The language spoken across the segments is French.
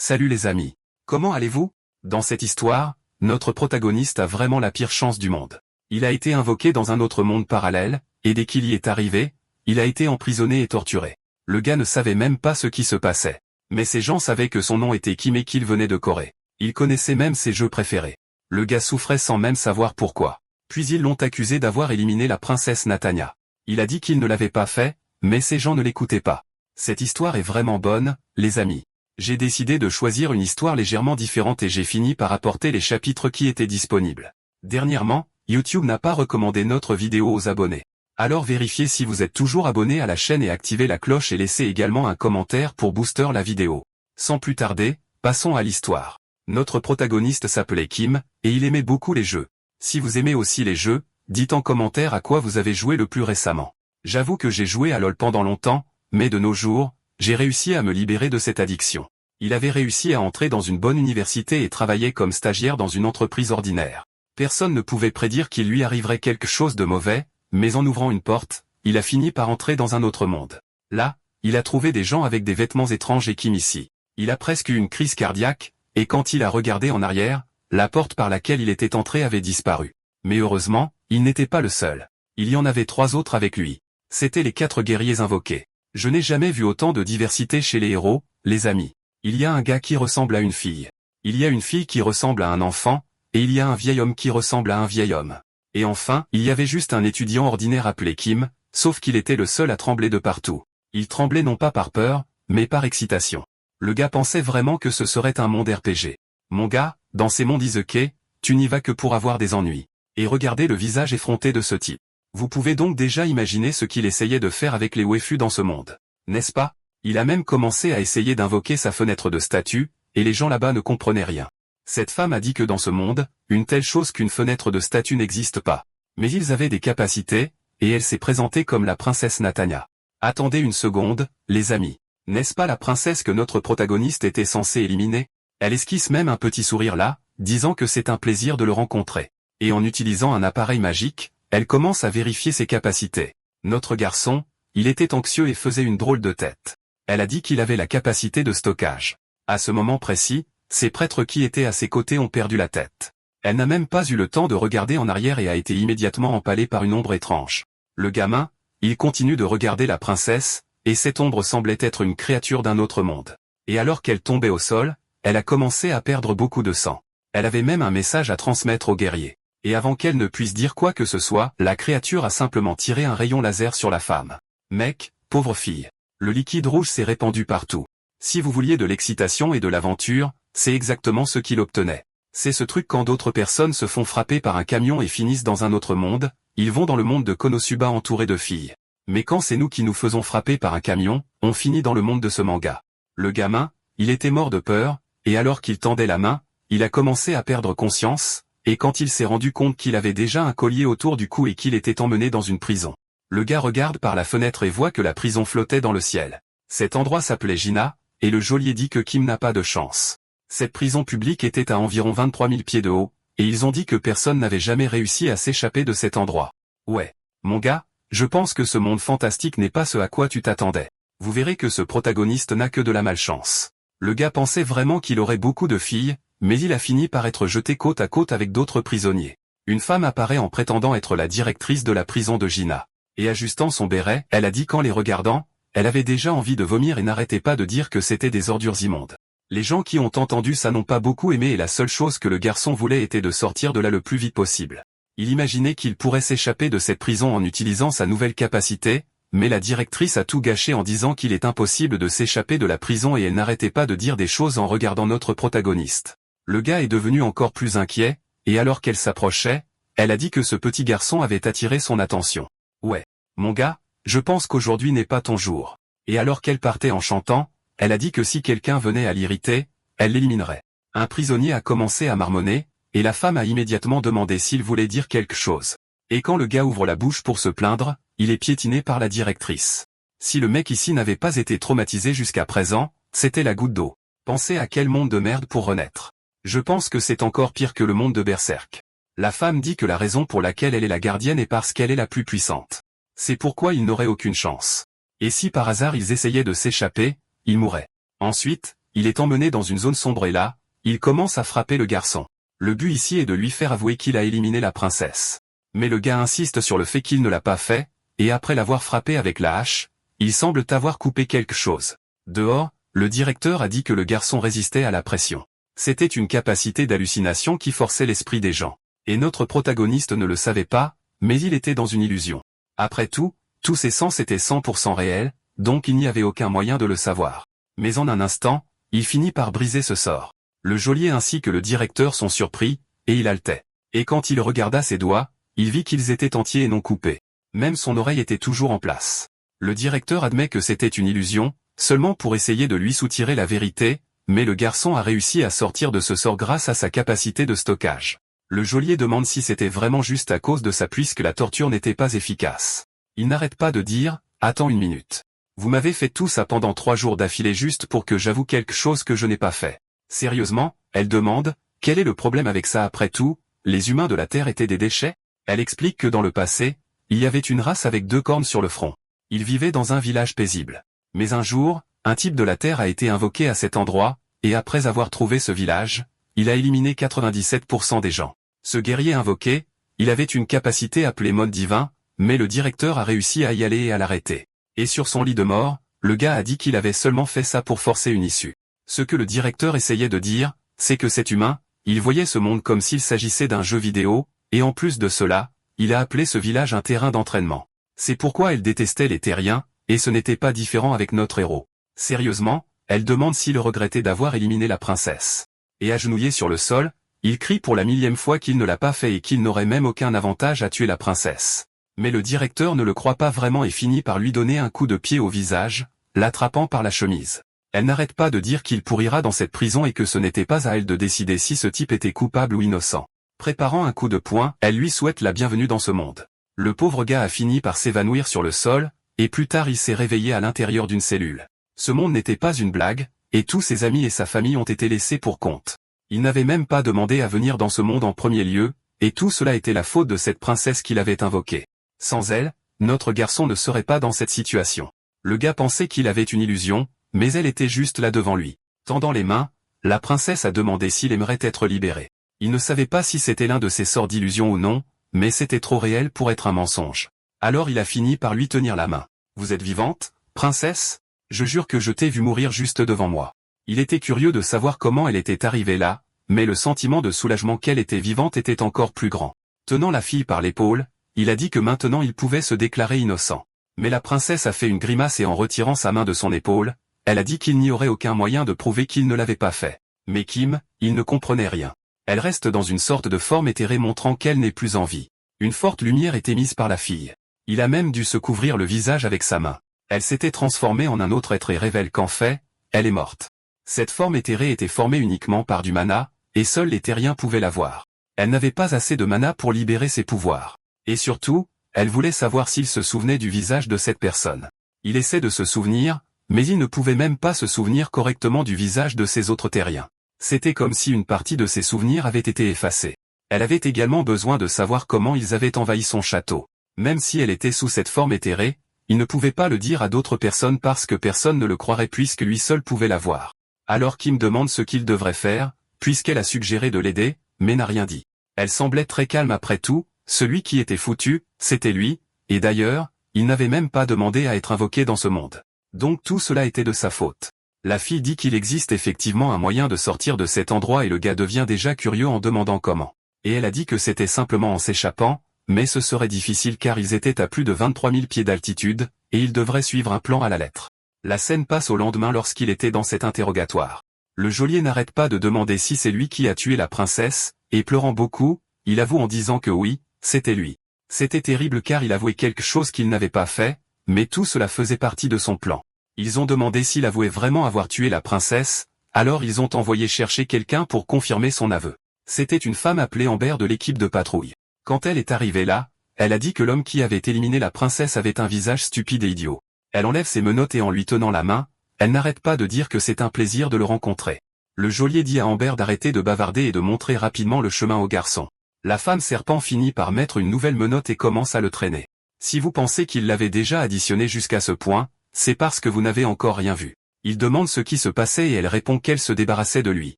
Salut les amis. Comment allez-vous? Dans cette histoire, notre protagoniste a vraiment la pire chance du monde. Il a été invoqué dans un autre monde parallèle, et dès qu'il y est arrivé, il a été emprisonné et torturé. Le gars ne savait même pas ce qui se passait. Mais ces gens savaient que son nom était Kim et qu'il venait de Corée. Il connaissait même ses jeux préférés. Le gars souffrait sans même savoir pourquoi. Puis ils l'ont accusé d'avoir éliminé la princesse Natania. Il a dit qu'il ne l'avait pas fait, mais ces gens ne l'écoutaient pas. Cette histoire est vraiment bonne, les amis. J'ai décidé de choisir une histoire légèrement différente et j'ai fini par apporter les chapitres qui étaient disponibles. Dernièrement, YouTube n'a pas recommandé notre vidéo aux abonnés. Alors vérifiez si vous êtes toujours abonné à la chaîne et activez la cloche et laissez également un commentaire pour booster la vidéo. Sans plus tarder, passons à l'histoire. Notre protagoniste s'appelait Kim, et il aimait beaucoup les jeux. Si vous aimez aussi les jeux, dites en commentaire à quoi vous avez joué le plus récemment. J'avoue que j'ai joué à LoL pendant longtemps, mais de nos jours, j'ai réussi à me libérer de cette addiction. Il avait réussi à entrer dans une bonne université et travaillait comme stagiaire dans une entreprise ordinaire. Personne ne pouvait prédire qu'il lui arriverait quelque chose de mauvais, mais en ouvrant une porte, il a fini par entrer dans un autre monde. Là, il a trouvé des gens avec des vêtements étranges et Kim ici. Il a presque eu une crise cardiaque, et quand il a regardé en arrière, la porte par laquelle il était entré avait disparu. Mais heureusement, il n'était pas le seul. Il y en avait 3 autres avec lui. C'étaient les 4 guerriers invoqués. Je n'ai jamais vu autant de diversité chez les héros, les amis. Il y a un gars qui ressemble à une fille. Il y a une fille qui ressemble à un enfant, et il y a un vieil homme qui ressemble à un vieil homme. Et enfin, il y avait juste un étudiant ordinaire appelé Kim, sauf qu'il était le seul à trembler de partout. Il tremblait non pas par peur, mais par excitation. Le gars pensait vraiment que ce serait un monde RPG. Mon gars, dans ces mondes isekai, tu n'y vas que pour avoir des ennuis. Et regardez le visage effronté de ce type. Vous pouvez donc déjà imaginer ce qu'il essayait de faire avec les waifus dans ce monde. N'est-ce pas? Il a même commencé à essayer d'invoquer sa fenêtre de statue, et les gens là-bas ne comprenaient rien. Cette femme a dit que dans ce monde, une telle chose qu'une fenêtre de statue n'existe pas. Mais ils avaient des capacités, et elle s'est présentée comme la princesse Natania. Attendez une seconde, les amis. N'est-ce pas la princesse que notre protagoniste était censé éliminer? Elle esquisse même un petit sourire là, disant que c'est un plaisir de le rencontrer. Et en utilisant un appareil magique, elle commence à vérifier ses capacités. Notre garçon, il était anxieux et faisait une drôle de tête. Elle a dit qu'il avait la capacité de stockage. À ce moment précis, ces prêtres qui étaient à ses côtés ont perdu la tête. Elle n'a même pas eu le temps de regarder en arrière et a été immédiatement empalée par une ombre étrange. Le gamin, il continue de regarder la princesse, et cette ombre semblait être une créature d'un autre monde. Et alors qu'elle tombait au sol, elle a commencé à perdre beaucoup de sang. Elle avait même un message à transmettre au guerrier. Et avant qu'elle ne puisse dire quoi que ce soit, la créature a simplement tiré un rayon laser sur la femme. Mec, pauvre fille. Le liquide rouge s'est répandu partout. Si vous vouliez de l'excitation et de l'aventure, c'est exactement ce qu'il obtenait. C'est ce truc quand d'autres personnes se font frapper par un camion et finissent dans un autre monde, ils vont dans le monde de Konosuba entourés de filles. Mais quand c'est nous qui nous faisons frapper par un camion, on finit dans le monde de ce manga. Le gamin, il était mort de peur, et alors qu'il tendait la main, il a commencé à perdre conscience, et quand il s'est rendu compte qu'il avait déjà un collier autour du cou et qu'il était emmené dans une prison. Le gars regarde par la fenêtre et voit que la prison flottait dans le ciel. Cet endroit s'appelait Gina, et le geôlier dit que Kim n'a pas de chance. Cette prison publique était à environ 23 000 pieds de haut, et ils ont dit que personne n'avait jamais réussi à s'échapper de cet endroit. Ouais, mon gars, je pense que ce monde fantastique n'est pas ce à quoi tu t'attendais. Vous verrez que ce protagoniste n'a que de la malchance. Le gars pensait vraiment qu'il aurait beaucoup de filles, mais il a fini par être jeté côte à côte avec d'autres prisonniers. Une femme apparaît en prétendant être la directrice de la prison de Gina. Et ajustant son béret, elle a dit qu'en les regardant, elle avait déjà envie de vomir et n'arrêtait pas de dire que c'était des ordures immondes. Les gens qui ont entendu ça n'ont pas beaucoup aimé et la seule chose que le garçon voulait était de sortir de là le plus vite possible. Il imaginait qu'il pourrait s'échapper de cette prison en utilisant sa nouvelle capacité, mais la directrice a tout gâché en disant qu'il est impossible de s'échapper de la prison et elle n'arrêtait pas de dire des choses en regardant notre protagoniste. Le gars est devenu encore plus inquiet, et alors qu'elle s'approchait, elle a dit que ce petit garçon avait attiré son attention. Ouais, mon gars, je pense qu'aujourd'hui n'est pas ton jour. Et alors qu'elle partait en chantant, elle a dit que si quelqu'un venait à l'irriter, elle l'éliminerait. Un prisonnier a commencé à marmonner, et la femme a immédiatement demandé s'il voulait dire quelque chose. Et quand le gars ouvre la bouche pour se plaindre, il est piétiné par la directrice. Si le mec ici n'avait pas été traumatisé jusqu'à présent, c'était la goutte d'eau. Pensez à quel monde de merde pour renaître. Je pense que c'est encore pire que le monde de Berserk. La femme dit que la raison pour laquelle elle est la gardienne est parce qu'elle est la plus puissante. C'est pourquoi ils n'auraient aucune chance. Et si par hasard ils essayaient de s'échapper, ils mourraient. Ensuite, il est emmené dans une zone sombre et là, il commence à frapper le garçon. Le but ici est de lui faire avouer qu'il a éliminé la princesse. Mais le gars insiste sur le fait qu'il ne l'a pas fait, et après l'avoir frappé avec la hache, il semble avoir coupé quelque chose. Dehors, le directeur a dit que le garçon résistait à la pression. C'était une capacité d'hallucination qui forçait l'esprit des gens. Et notre protagoniste ne le savait pas, mais il était dans une illusion. Après tout, tous ses sens étaient 100% réels, donc il n'y avait aucun moyen de le savoir. Mais en un instant, il finit par briser ce sort. Le geôlier ainsi que le directeur sont surpris, et il haletait. Et quand il regarda ses doigts, il vit qu'ils étaient entiers et non coupés. Même son oreille était toujours en place. Le directeur admet que c'était une illusion, seulement pour essayer de lui soutirer la vérité, mais le garçon a réussi à sortir de ce sort grâce à sa capacité de stockage. Le geôlier demande si c'était vraiment juste à cause de ça puisque la torture n'était pas efficace. Il n'arrête pas de dire « Attends une minute. Vous m'avez fait tout ça pendant 3 jours d'affilée juste pour que j'avoue quelque chose que je n'ai pas fait. » Sérieusement, elle demande « Quel est le problème avec ça après tout? Les humains de la Terre étaient des déchets ?» Elle explique que dans le passé, il y avait une race avec 2 cornes sur le front. Ils vivaient dans un village paisible. Mais un jour, un type de la Terre a été invoqué à cet endroit, et après avoir trouvé ce village, il a éliminé 97% des gens. Ce guerrier invoqué, il avait une capacité appelée mode divin, mais le directeur a réussi à y aller et à l'arrêter. Et sur son lit de mort, le gars a dit qu'il avait seulement fait ça pour forcer une issue. Ce que le directeur essayait de dire, c'est que cet humain, il voyait ce monde comme s'il s'agissait d'un jeu vidéo, et en plus de cela, il a appelé ce village un terrain d'entraînement. C'est pourquoi elle détestait les terriens, et ce n'était pas différent avec notre héros. Sérieusement, elle demande s'il regrettait d'avoir éliminé la princesse. Et agenouillé sur le sol, il crie pour la 1000e fois qu'il ne l'a pas fait et qu'il n'aurait même aucun avantage à tuer la princesse. Mais le directeur ne le croit pas vraiment et finit par lui donner un coup de pied au visage, l'attrapant par la chemise. Elle n'arrête pas de dire qu'il pourrira dans cette prison et que ce n'était pas à elle de décider si ce type était coupable ou innocent. Préparant un coup de poing, elle lui souhaite la bienvenue dans ce monde. Le pauvre gars a fini par s'évanouir sur le sol, et plus tard il s'est réveillé à l'intérieur d'une cellule. Ce monde n'était pas une blague, et tous ses amis et sa famille ont été laissés pour compte. Il n'avait même pas demandé à venir dans ce monde en premier lieu, et tout cela était la faute de cette princesse qu'il avait invoquée. Sans elle, notre garçon ne serait pas dans cette situation. Le gars pensait qu'il avait une illusion, mais elle était juste là devant lui. Tendant les mains, la princesse a demandé s'il aimerait être libéré. Il ne savait pas si c'était l'un de ses sorts d'illusion ou non, mais c'était trop réel pour être un mensonge. Alors il a fini par lui tenir la main. « Vous êtes vivante, princesse ? Je jure que je t'ai vu mourir juste devant moi. » Il était curieux de savoir comment elle était arrivée là, mais le sentiment de soulagement qu'elle était vivante était encore plus grand. Tenant la fille par l'épaule, il a dit que maintenant il pouvait se déclarer innocent. Mais la princesse a fait une grimace et en retirant sa main de son épaule, elle a dit qu'il n'y aurait aucun moyen de prouver qu'il ne l'avait pas fait. Mais Kim, il ne comprenait rien. Elle reste dans une sorte de forme éthérée montrant qu'elle n'est plus en vie. Une forte lumière est émise par la fille. Il a même dû se couvrir le visage avec sa main. Elle s'était transformée en un autre être et révèle qu'en fait, elle est morte. Cette forme éthérée était formée uniquement par du mana, et seuls les terriens pouvaient la voir. Elle n'avait pas assez de mana pour libérer ses pouvoirs. Et surtout, elle voulait savoir s'il se souvenait du visage de cette personne. Il essaie de se souvenir, mais il ne pouvait même pas se souvenir correctement du visage de ces autres terriens. C'était comme si une partie de ses souvenirs avait été effacée. Elle avait également besoin de savoir comment ils avaient envahi son château. Même si elle était sous cette forme éthérée, il ne pouvait pas le dire à d'autres personnes parce que personne ne le croirait puisque lui seul pouvait la voir. Alors Kim demande ce qu'il devrait faire, puisqu'elle a suggéré de l'aider, mais n'a rien dit. Elle semblait très calme après tout, celui qui était foutu, c'était lui, et d'ailleurs, il n'avait même pas demandé à être invoqué dans ce monde. Donc tout cela était de sa faute. La fille dit qu'il existe effectivement un moyen de sortir de cet endroit et le gars devient déjà curieux en demandant comment. Et elle a dit que c'était simplement en s'échappant, mais ce serait difficile car ils étaient à plus de 23 000 pieds d'altitude, et ils devraient suivre un plan à la lettre. La scène passe au lendemain lorsqu'il était dans cet interrogatoire. Le geôlier n'arrête pas de demander si c'est lui qui a tué la princesse, et pleurant beaucoup, il avoue en disant que oui, c'était lui. C'était terrible car il avouait quelque chose qu'il n'avait pas fait, mais tout cela faisait partie de son plan. Ils ont demandé s'il avouait vraiment avoir tué la princesse, alors ils ont envoyé chercher quelqu'un pour confirmer son aveu. C'était une femme appelée Amber de l'équipe de patrouille. Quand elle est arrivée là, elle a dit que l'homme qui avait éliminé la princesse avait un visage stupide et idiot. Elle enlève ses menottes et en lui tenant la main, elle n'arrête pas de dire que c'est un plaisir de le rencontrer. Le geôlier dit à Amber d'arrêter de bavarder et de montrer rapidement le chemin au garçon. La femme serpent finit par mettre une nouvelle menotte et commence à le traîner. Si vous pensez qu'il l'avait déjà additionné jusqu'à ce point, c'est parce que vous n'avez encore rien vu. Il demande ce qui se passait et elle répond qu'elle se débarrassait de lui.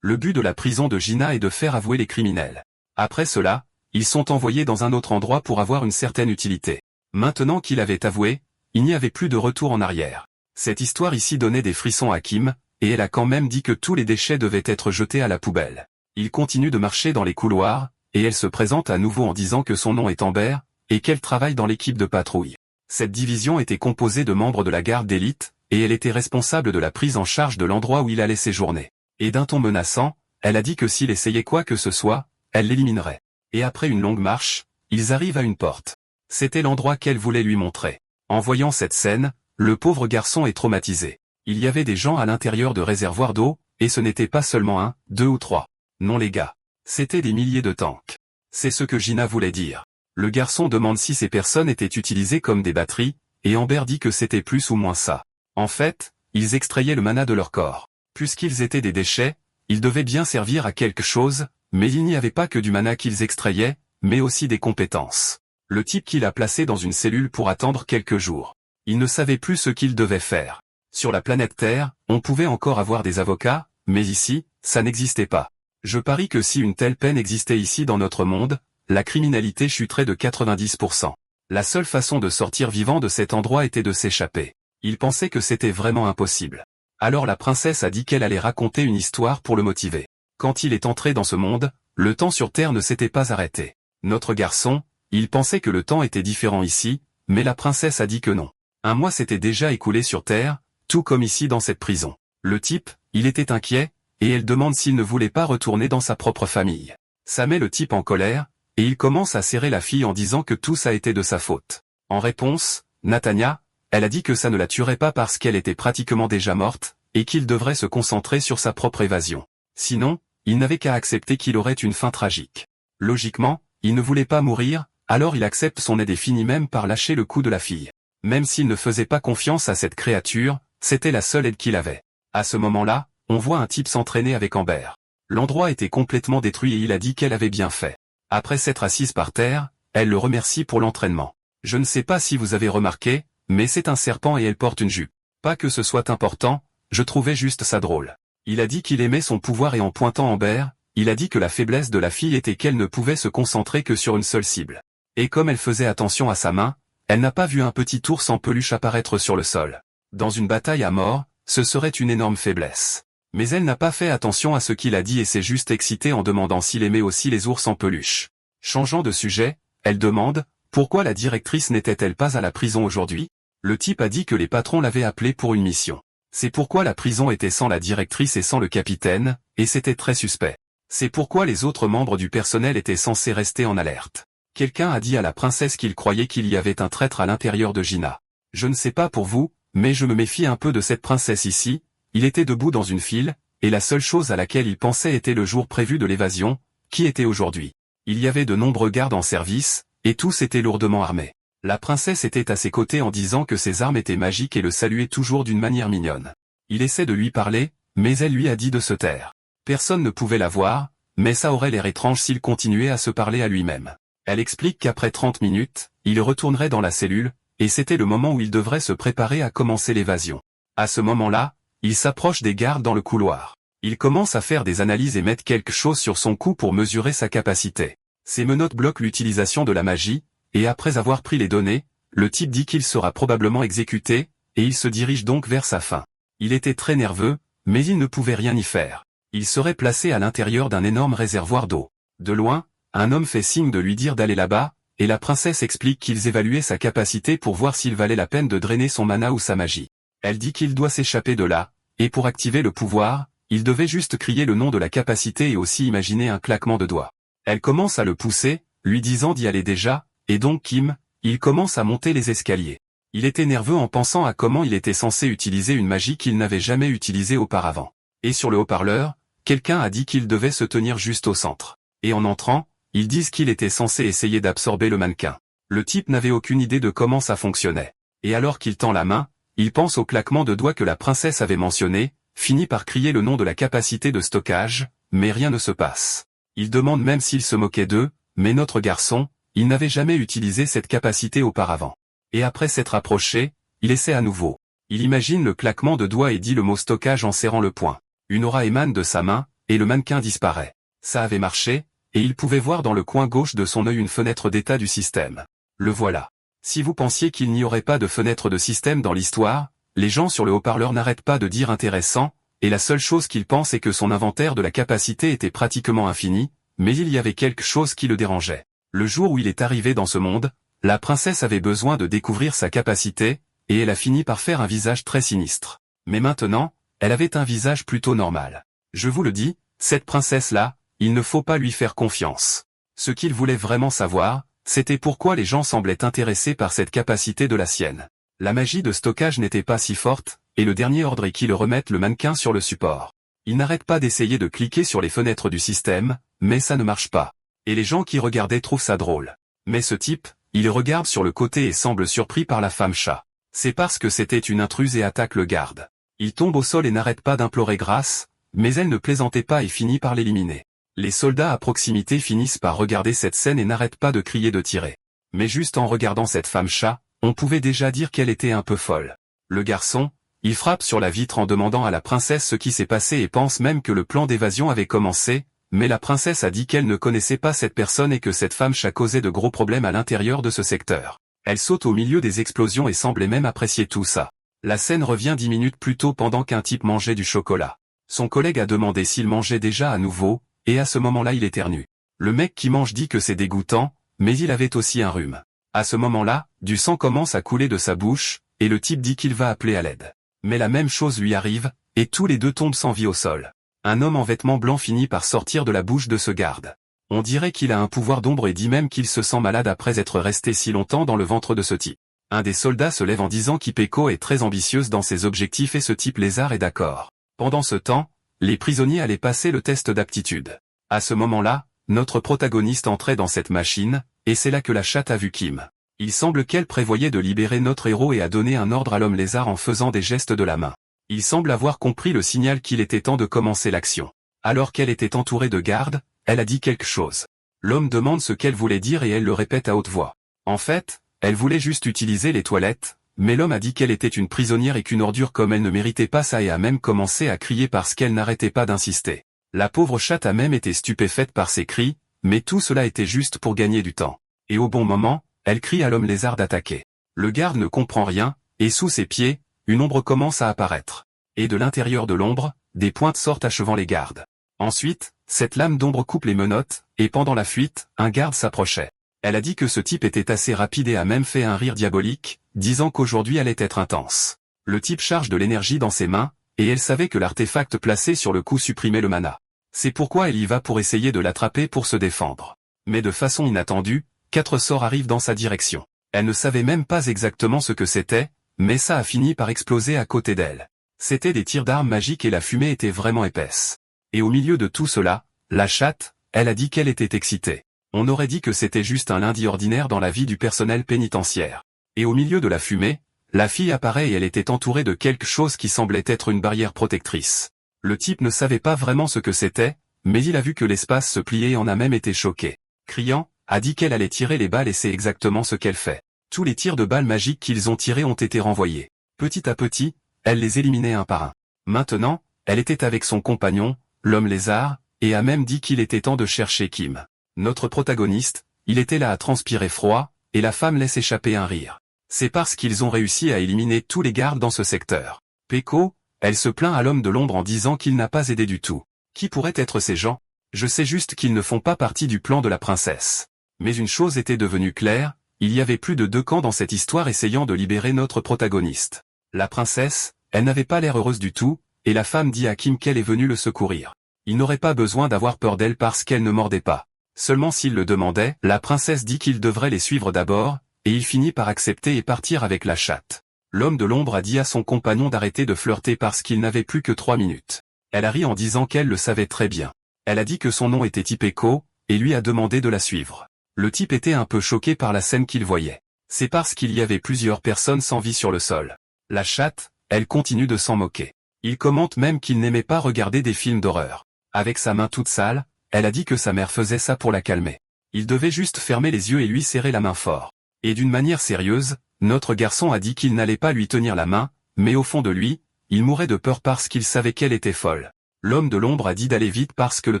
Le but de la prison de Gina est de faire avouer les criminels. Après cela, ils sont envoyés dans un autre endroit pour avoir une certaine utilité. Maintenant qu'il avait avoué, il n'y avait plus de retour en arrière. Cette histoire ici donnait des frissons à Kim, et elle a quand même dit que tous les déchets devaient être jetés à la poubelle. Il continue de marcher dans les couloirs, et elle se présente à nouveau en disant que son nom est Amber, et qu'elle travaille dans l'équipe de patrouille. Cette division était composée de membres de la garde d'élite, et elle était responsable de la prise en charge de l'endroit où il allait séjourner. Et d'un ton menaçant, elle a dit que s'il essayait quoi que ce soit, elle l'éliminerait. Et après une longue marche, ils arrivent à une porte. C'était l'endroit qu'elle voulait lui montrer. En voyant cette scène, le pauvre garçon est traumatisé. Il y avait des gens à l'intérieur de réservoirs d'eau, et ce n'était pas seulement un, deux ou trois. Non les gars. C'était des milliers de tanks. C'est ce que Gina voulait dire. Le garçon demande si ces personnes étaient utilisées comme des batteries, et Amber dit que c'était plus ou moins ça. En fait, ils extrayaient le mana de leur corps. Puisqu'ils étaient des déchets, ils devaient bien servir à quelque chose, mais il n'y avait pas que du mana qu'ils extrayaient, mais aussi des compétences. Le type qu'il a placé dans une cellule pour attendre quelques jours. Il ne savait plus ce qu'il devait faire. Sur la planète Terre, on pouvait encore avoir des avocats, mais ici, ça n'existait pas. Je parie que si une telle peine existait ici dans notre monde, la criminalité chuterait de 90%. La seule façon de sortir vivant de cet endroit était de s'échapper. Il pensait que c'était vraiment impossible. Alors la princesse a dit qu'elle allait raconter une histoire pour le motiver. Quand il est entré dans ce monde, le temps sur Terre ne s'était pas arrêté. Notre garçon, il pensait que le temps était différent ici, mais la princesse a dit que non. Un mois s'était déjà écoulé sur Terre, tout comme ici dans cette prison. Le type, il était inquiet, et elle demande s'il ne voulait pas retourner dans sa propre famille. Ça met le type en colère, et il commence à serrer la fille en disant que tout ça a été de sa faute. En réponse, Nathania, elle a dit que ça ne la tuerait pas parce qu'elle était pratiquement déjà morte, et qu'il devrait se concentrer sur sa propre évasion. Sinon, il n'avait qu'à accepter qu'il aurait une fin tragique. Logiquement, il ne voulait pas mourir, alors il accepte son aide et finit même par lâcher le cou de la fille. Même s'il ne faisait pas confiance à cette créature, c'était la seule aide qu'il avait. À ce moment-là, on voit un type s'entraîner avec Amber. L'endroit était complètement détruit et il a dit qu'elle avait bien fait. Après s'être assise par terre, elle le remercie pour l'entraînement. Je ne sais pas si vous avez remarqué, mais c'est un serpent et elle porte une jupe. Pas que ce soit important, je trouvais juste ça drôle. Il a dit qu'il aimait son pouvoir et en pointant Amber, il a dit que la faiblesse de la fille était qu'elle ne pouvait se concentrer que sur une seule cible. Et comme elle faisait attention à sa main, elle n'a pas vu un petit ours en peluche apparaître sur le sol. Dans une bataille à mort, ce serait une énorme faiblesse. Mais elle n'a pas fait attention à ce qu'il a dit et s'est juste excitée en demandant s'il aimait aussi les ours en peluche. Changeant de sujet, elle demande, pourquoi la directrice n'était-elle pas à la prison aujourd'hui? Le type a dit que les patrons l'avaient appelé pour une mission. C'est pourquoi la prison était sans la directrice et sans le capitaine, et c'était très suspect. C'est pourquoi les autres membres du personnel étaient censés rester en alerte. Quelqu'un a dit à la princesse qu'il croyait qu'il y avait un traître à l'intérieur de Gina. Je ne sais pas pour vous, mais je me méfie un peu de cette princesse ici. Il était debout dans une file, et la seule chose à laquelle il pensait était le jour prévu de l'évasion, qui était aujourd'hui. Il y avait de nombreux gardes en service, et tous étaient lourdement armés. La princesse était à ses côtés en disant que ses armes étaient magiques et le saluait toujours d'une manière mignonne. Il essaie de lui parler, mais elle lui a dit de se taire. Personne ne pouvait la voir, mais ça aurait l'air étrange s'il continuait à se parler à lui-même. Elle explique qu'après 30 minutes, il retournerait dans la cellule, et c'était le moment où il devrait se préparer à commencer l'évasion. À ce moment-là, il s'approche des gardes dans le couloir. Il commence à faire des analyses et mettre quelque chose sur son cou pour mesurer sa capacité. Ces menottes bloquent l'utilisation de la magie, et après avoir pris les données, le type dit qu'il sera probablement exécuté, et il se dirige donc vers sa fin. Il était très nerveux, mais il ne pouvait rien y faire. Il serait placé à l'intérieur d'un énorme réservoir d'eau. De loin, un homme fait signe de lui dire d'aller là-bas, et la princesse explique qu'ils évaluaient sa capacité pour voir s'il valait la peine de drainer son mana ou sa magie. Elle dit qu'il doit s'échapper de là, et pour activer le pouvoir, il devait juste crier le nom de la capacité et aussi imaginer un claquement de doigts. Elle commence à le pousser, lui disant d'y aller déjà, et donc Kim, il commence à monter les escaliers. Il était nerveux en pensant à comment il était censé utiliser une magie qu'il n'avait jamais utilisée auparavant. Et sur le haut-parleur, quelqu'un a dit qu'il devait se tenir juste au centre. Et en entrant, ils disent qu'il était censé essayer d'absorber le mannequin. Le type n'avait aucune idée de comment ça fonctionnait. Et alors qu'il tend la main, il pense au claquement de doigts que la princesse avait mentionné, finit par crier le nom de la capacité de stockage, mais rien ne se passe. Il demande même s'il se moquait d'eux, mais notre garçon, il n'avait jamais utilisé cette capacité auparavant. Et après s'être approché, il essaie à nouveau. Il imagine le claquement de doigts et dit le mot stockage en serrant le poing. Une aura émane de sa main, et le mannequin disparaît. Ça avait marché, et il pouvait voir dans le coin gauche de son œil une fenêtre d'état du système. Le voilà. Si vous pensiez qu'il n'y aurait pas de fenêtre de système dans l'histoire, les gens sur le haut-parleur n'arrêtent pas de dire intéressant, et la seule chose qu'ils pensent est que son inventaire de la capacité était pratiquement infini, mais il y avait quelque chose qui le dérangeait. Le jour où il est arrivé dans ce monde, la princesse avait besoin de découvrir sa capacité, et elle a fini par faire un visage très sinistre. Mais maintenant, elle avait un visage plutôt normal. Je vous le dis, cette princesse-là, il ne faut pas lui faire confiance. Ce qu'il voulait vraiment savoir, c'était pourquoi les gens semblaient intéressés par cette capacité de la sienne. La magie de stockage n'était pas si forte, et le dernier ordre est qu'il remette le mannequin sur le support. Il n'arrête pas d'essayer de cliquer sur les fenêtres du système, mais ça ne marche pas. Et les gens qui regardaient trouvent ça drôle. Mais ce type, il regarde sur le côté et semble surpris par la femme chat. C'est parce que c'était une intruse et attaque le garde. Il tombe au sol et n'arrête pas d'implorer grâce, mais elle ne plaisantait pas et finit par l'éliminer. Les soldats à proximité finissent par regarder cette scène et n'arrêtent pas de crier de tirer. Mais juste en regardant cette femme chat, on pouvait déjà dire qu'elle était un peu folle. Le garçon, il frappe sur la vitre en demandant à la princesse ce qui s'est passé et pense même que le plan d'évasion avait commencé, mais la princesse a dit qu'elle ne connaissait pas cette personne et que cette femme chat causait de gros problèmes à l'intérieur de ce secteur. Elle saute au milieu des explosions et semblait même apprécier tout ça. La scène revient 10 minutes plus tôt pendant qu'un type mangeait du chocolat. Son collègue a demandé s'il mangeait déjà à nouveau, et à ce moment-là il éternue. Le mec qui mange dit que c'est dégoûtant, mais il avait aussi un rhume. À ce moment-là, du sang commence à couler de sa bouche, et le type dit qu'il va appeler à l'aide. Mais la même chose lui arrive, et tous les deux tombent sans vie au sol. Un homme en vêtements blancs finit par sortir de la bouche de ce garde. On dirait qu'il a un pouvoir d'ombre et dit même qu'il se sent malade après être resté si longtemps dans le ventre de ce type. Un des soldats se lève en disant qu'Ipeko est très ambitieuse dans ses objectifs et ce type lézard est d'accord. Pendant ce temps, les prisonniers allaient passer le test d'aptitude. À ce moment-là, notre protagoniste entrait dans cette machine, et c'est là que la chatte a vu Kim. Il semble qu'elle prévoyait de libérer notre héros et a donné un ordre à l'homme lézard en faisant des gestes de la main. Il semble avoir compris le signal qu'il était temps de commencer l'action. Alors qu'elle était entourée de gardes, elle a dit quelque chose. L'homme demande ce qu'elle voulait dire et elle le répète à haute voix. En fait, elle voulait juste utiliser les toilettes, mais l'homme a dit qu'elle était une prisonnière et qu'une ordure comme elle ne méritait pas ça et a même commencé à crier parce qu'elle n'arrêtait pas d'insister. La pauvre chatte a même été stupéfaite par ses cris, mais tout cela était juste pour gagner du temps. Et au bon moment, elle crie à l'homme lézard d'attaquer. Le garde ne comprend rien, et sous ses pieds, une ombre commence à apparaître. Et de l'intérieur de l'ombre, des pointes sortent achevant les gardes. Ensuite, cette lame d'ombre coupe les menottes, et pendant la fuite, un garde s'approchait. Elle a dit que ce type était assez rapide et a même fait un rire diabolique, disant qu'aujourd'hui allait être intense. Le type charge de l'énergie dans ses mains, et elle savait que l'artefact placé sur le coup supprimait le mana. C'est pourquoi elle y va pour essayer de l'attraper pour se défendre. Mais de façon inattendue, 4 sorts arrivent dans sa direction. Elle ne savait même pas exactement ce que c'était, mais ça a fini par exploser à côté d'elle. C'était des tirs d'armes magiques et la fumée était vraiment épaisse. Et au milieu de tout cela, la chatte, elle a dit qu'elle était excitée. On aurait dit que c'était juste un lundi ordinaire dans la vie du personnel pénitentiaire. Et au milieu de la fumée, la fille apparaît et elle était entourée de quelque chose qui semblait être une barrière protectrice. Le type ne savait pas vraiment ce que c'était, mais il a vu que l'espace se pliait et en a même été choqué. Criant, a dit qu'elle allait tirer les balles et c'est exactement ce qu'elle fait. Tous les tirs de balles magiques qu'ils ont tirés ont été renvoyés. Petit à petit, elle les éliminait un par un. Maintenant, elle était avec son compagnon, l'homme lézard, et a même dit qu'il était temps de chercher Kim. Notre protagoniste, il était là à transpirer froid, et la femme laisse échapper un rire. C'est parce qu'ils ont réussi à éliminer tous les gardes dans ce secteur. Peko, elle se plaint à l'homme de l'ombre en disant qu'il n'a pas aidé du tout. Qui pourraient être ces gens? Je sais juste qu'ils ne font pas partie du plan de la princesse. Mais une chose était devenue claire, il y avait plus de 2 camps dans cette histoire essayant de libérer notre protagoniste. La princesse, elle n'avait pas l'air heureuse du tout, et la femme dit à Kim qu'elle est venue le secourir. Il n'aurait pas besoin d'avoir peur d'elle parce qu'elle ne mordait pas. Seulement s'il le demandait, la princesse dit qu'il devrait les suivre d'abord, et il finit par accepter et partir avec la chatte. L'homme de l'ombre a dit à son compagnon d'arrêter de flirter parce qu'il n'avait plus que 3 minutes. Elle a ri en disant qu'elle le savait très bien. Elle a dit que son nom était Ipeko, et lui a demandé de la suivre. Le type était un peu choqué par la scène qu'il voyait. C'est parce qu'il y avait plusieurs personnes sans vie sur le sol. La chatte, elle continue de s'en moquer. Il commente même qu'il n'aimait pas regarder des films d'horreur. Avec sa main toute sale, elle a dit que sa mère faisait ça pour la calmer. Il devait juste fermer les yeux et lui serrer la main fort. Et d'une manière sérieuse, notre garçon a dit qu'il n'allait pas lui tenir la main, mais au fond de lui, il mourait de peur parce qu'il savait qu'elle était folle. L'homme de l'ombre a dit d'aller vite parce que le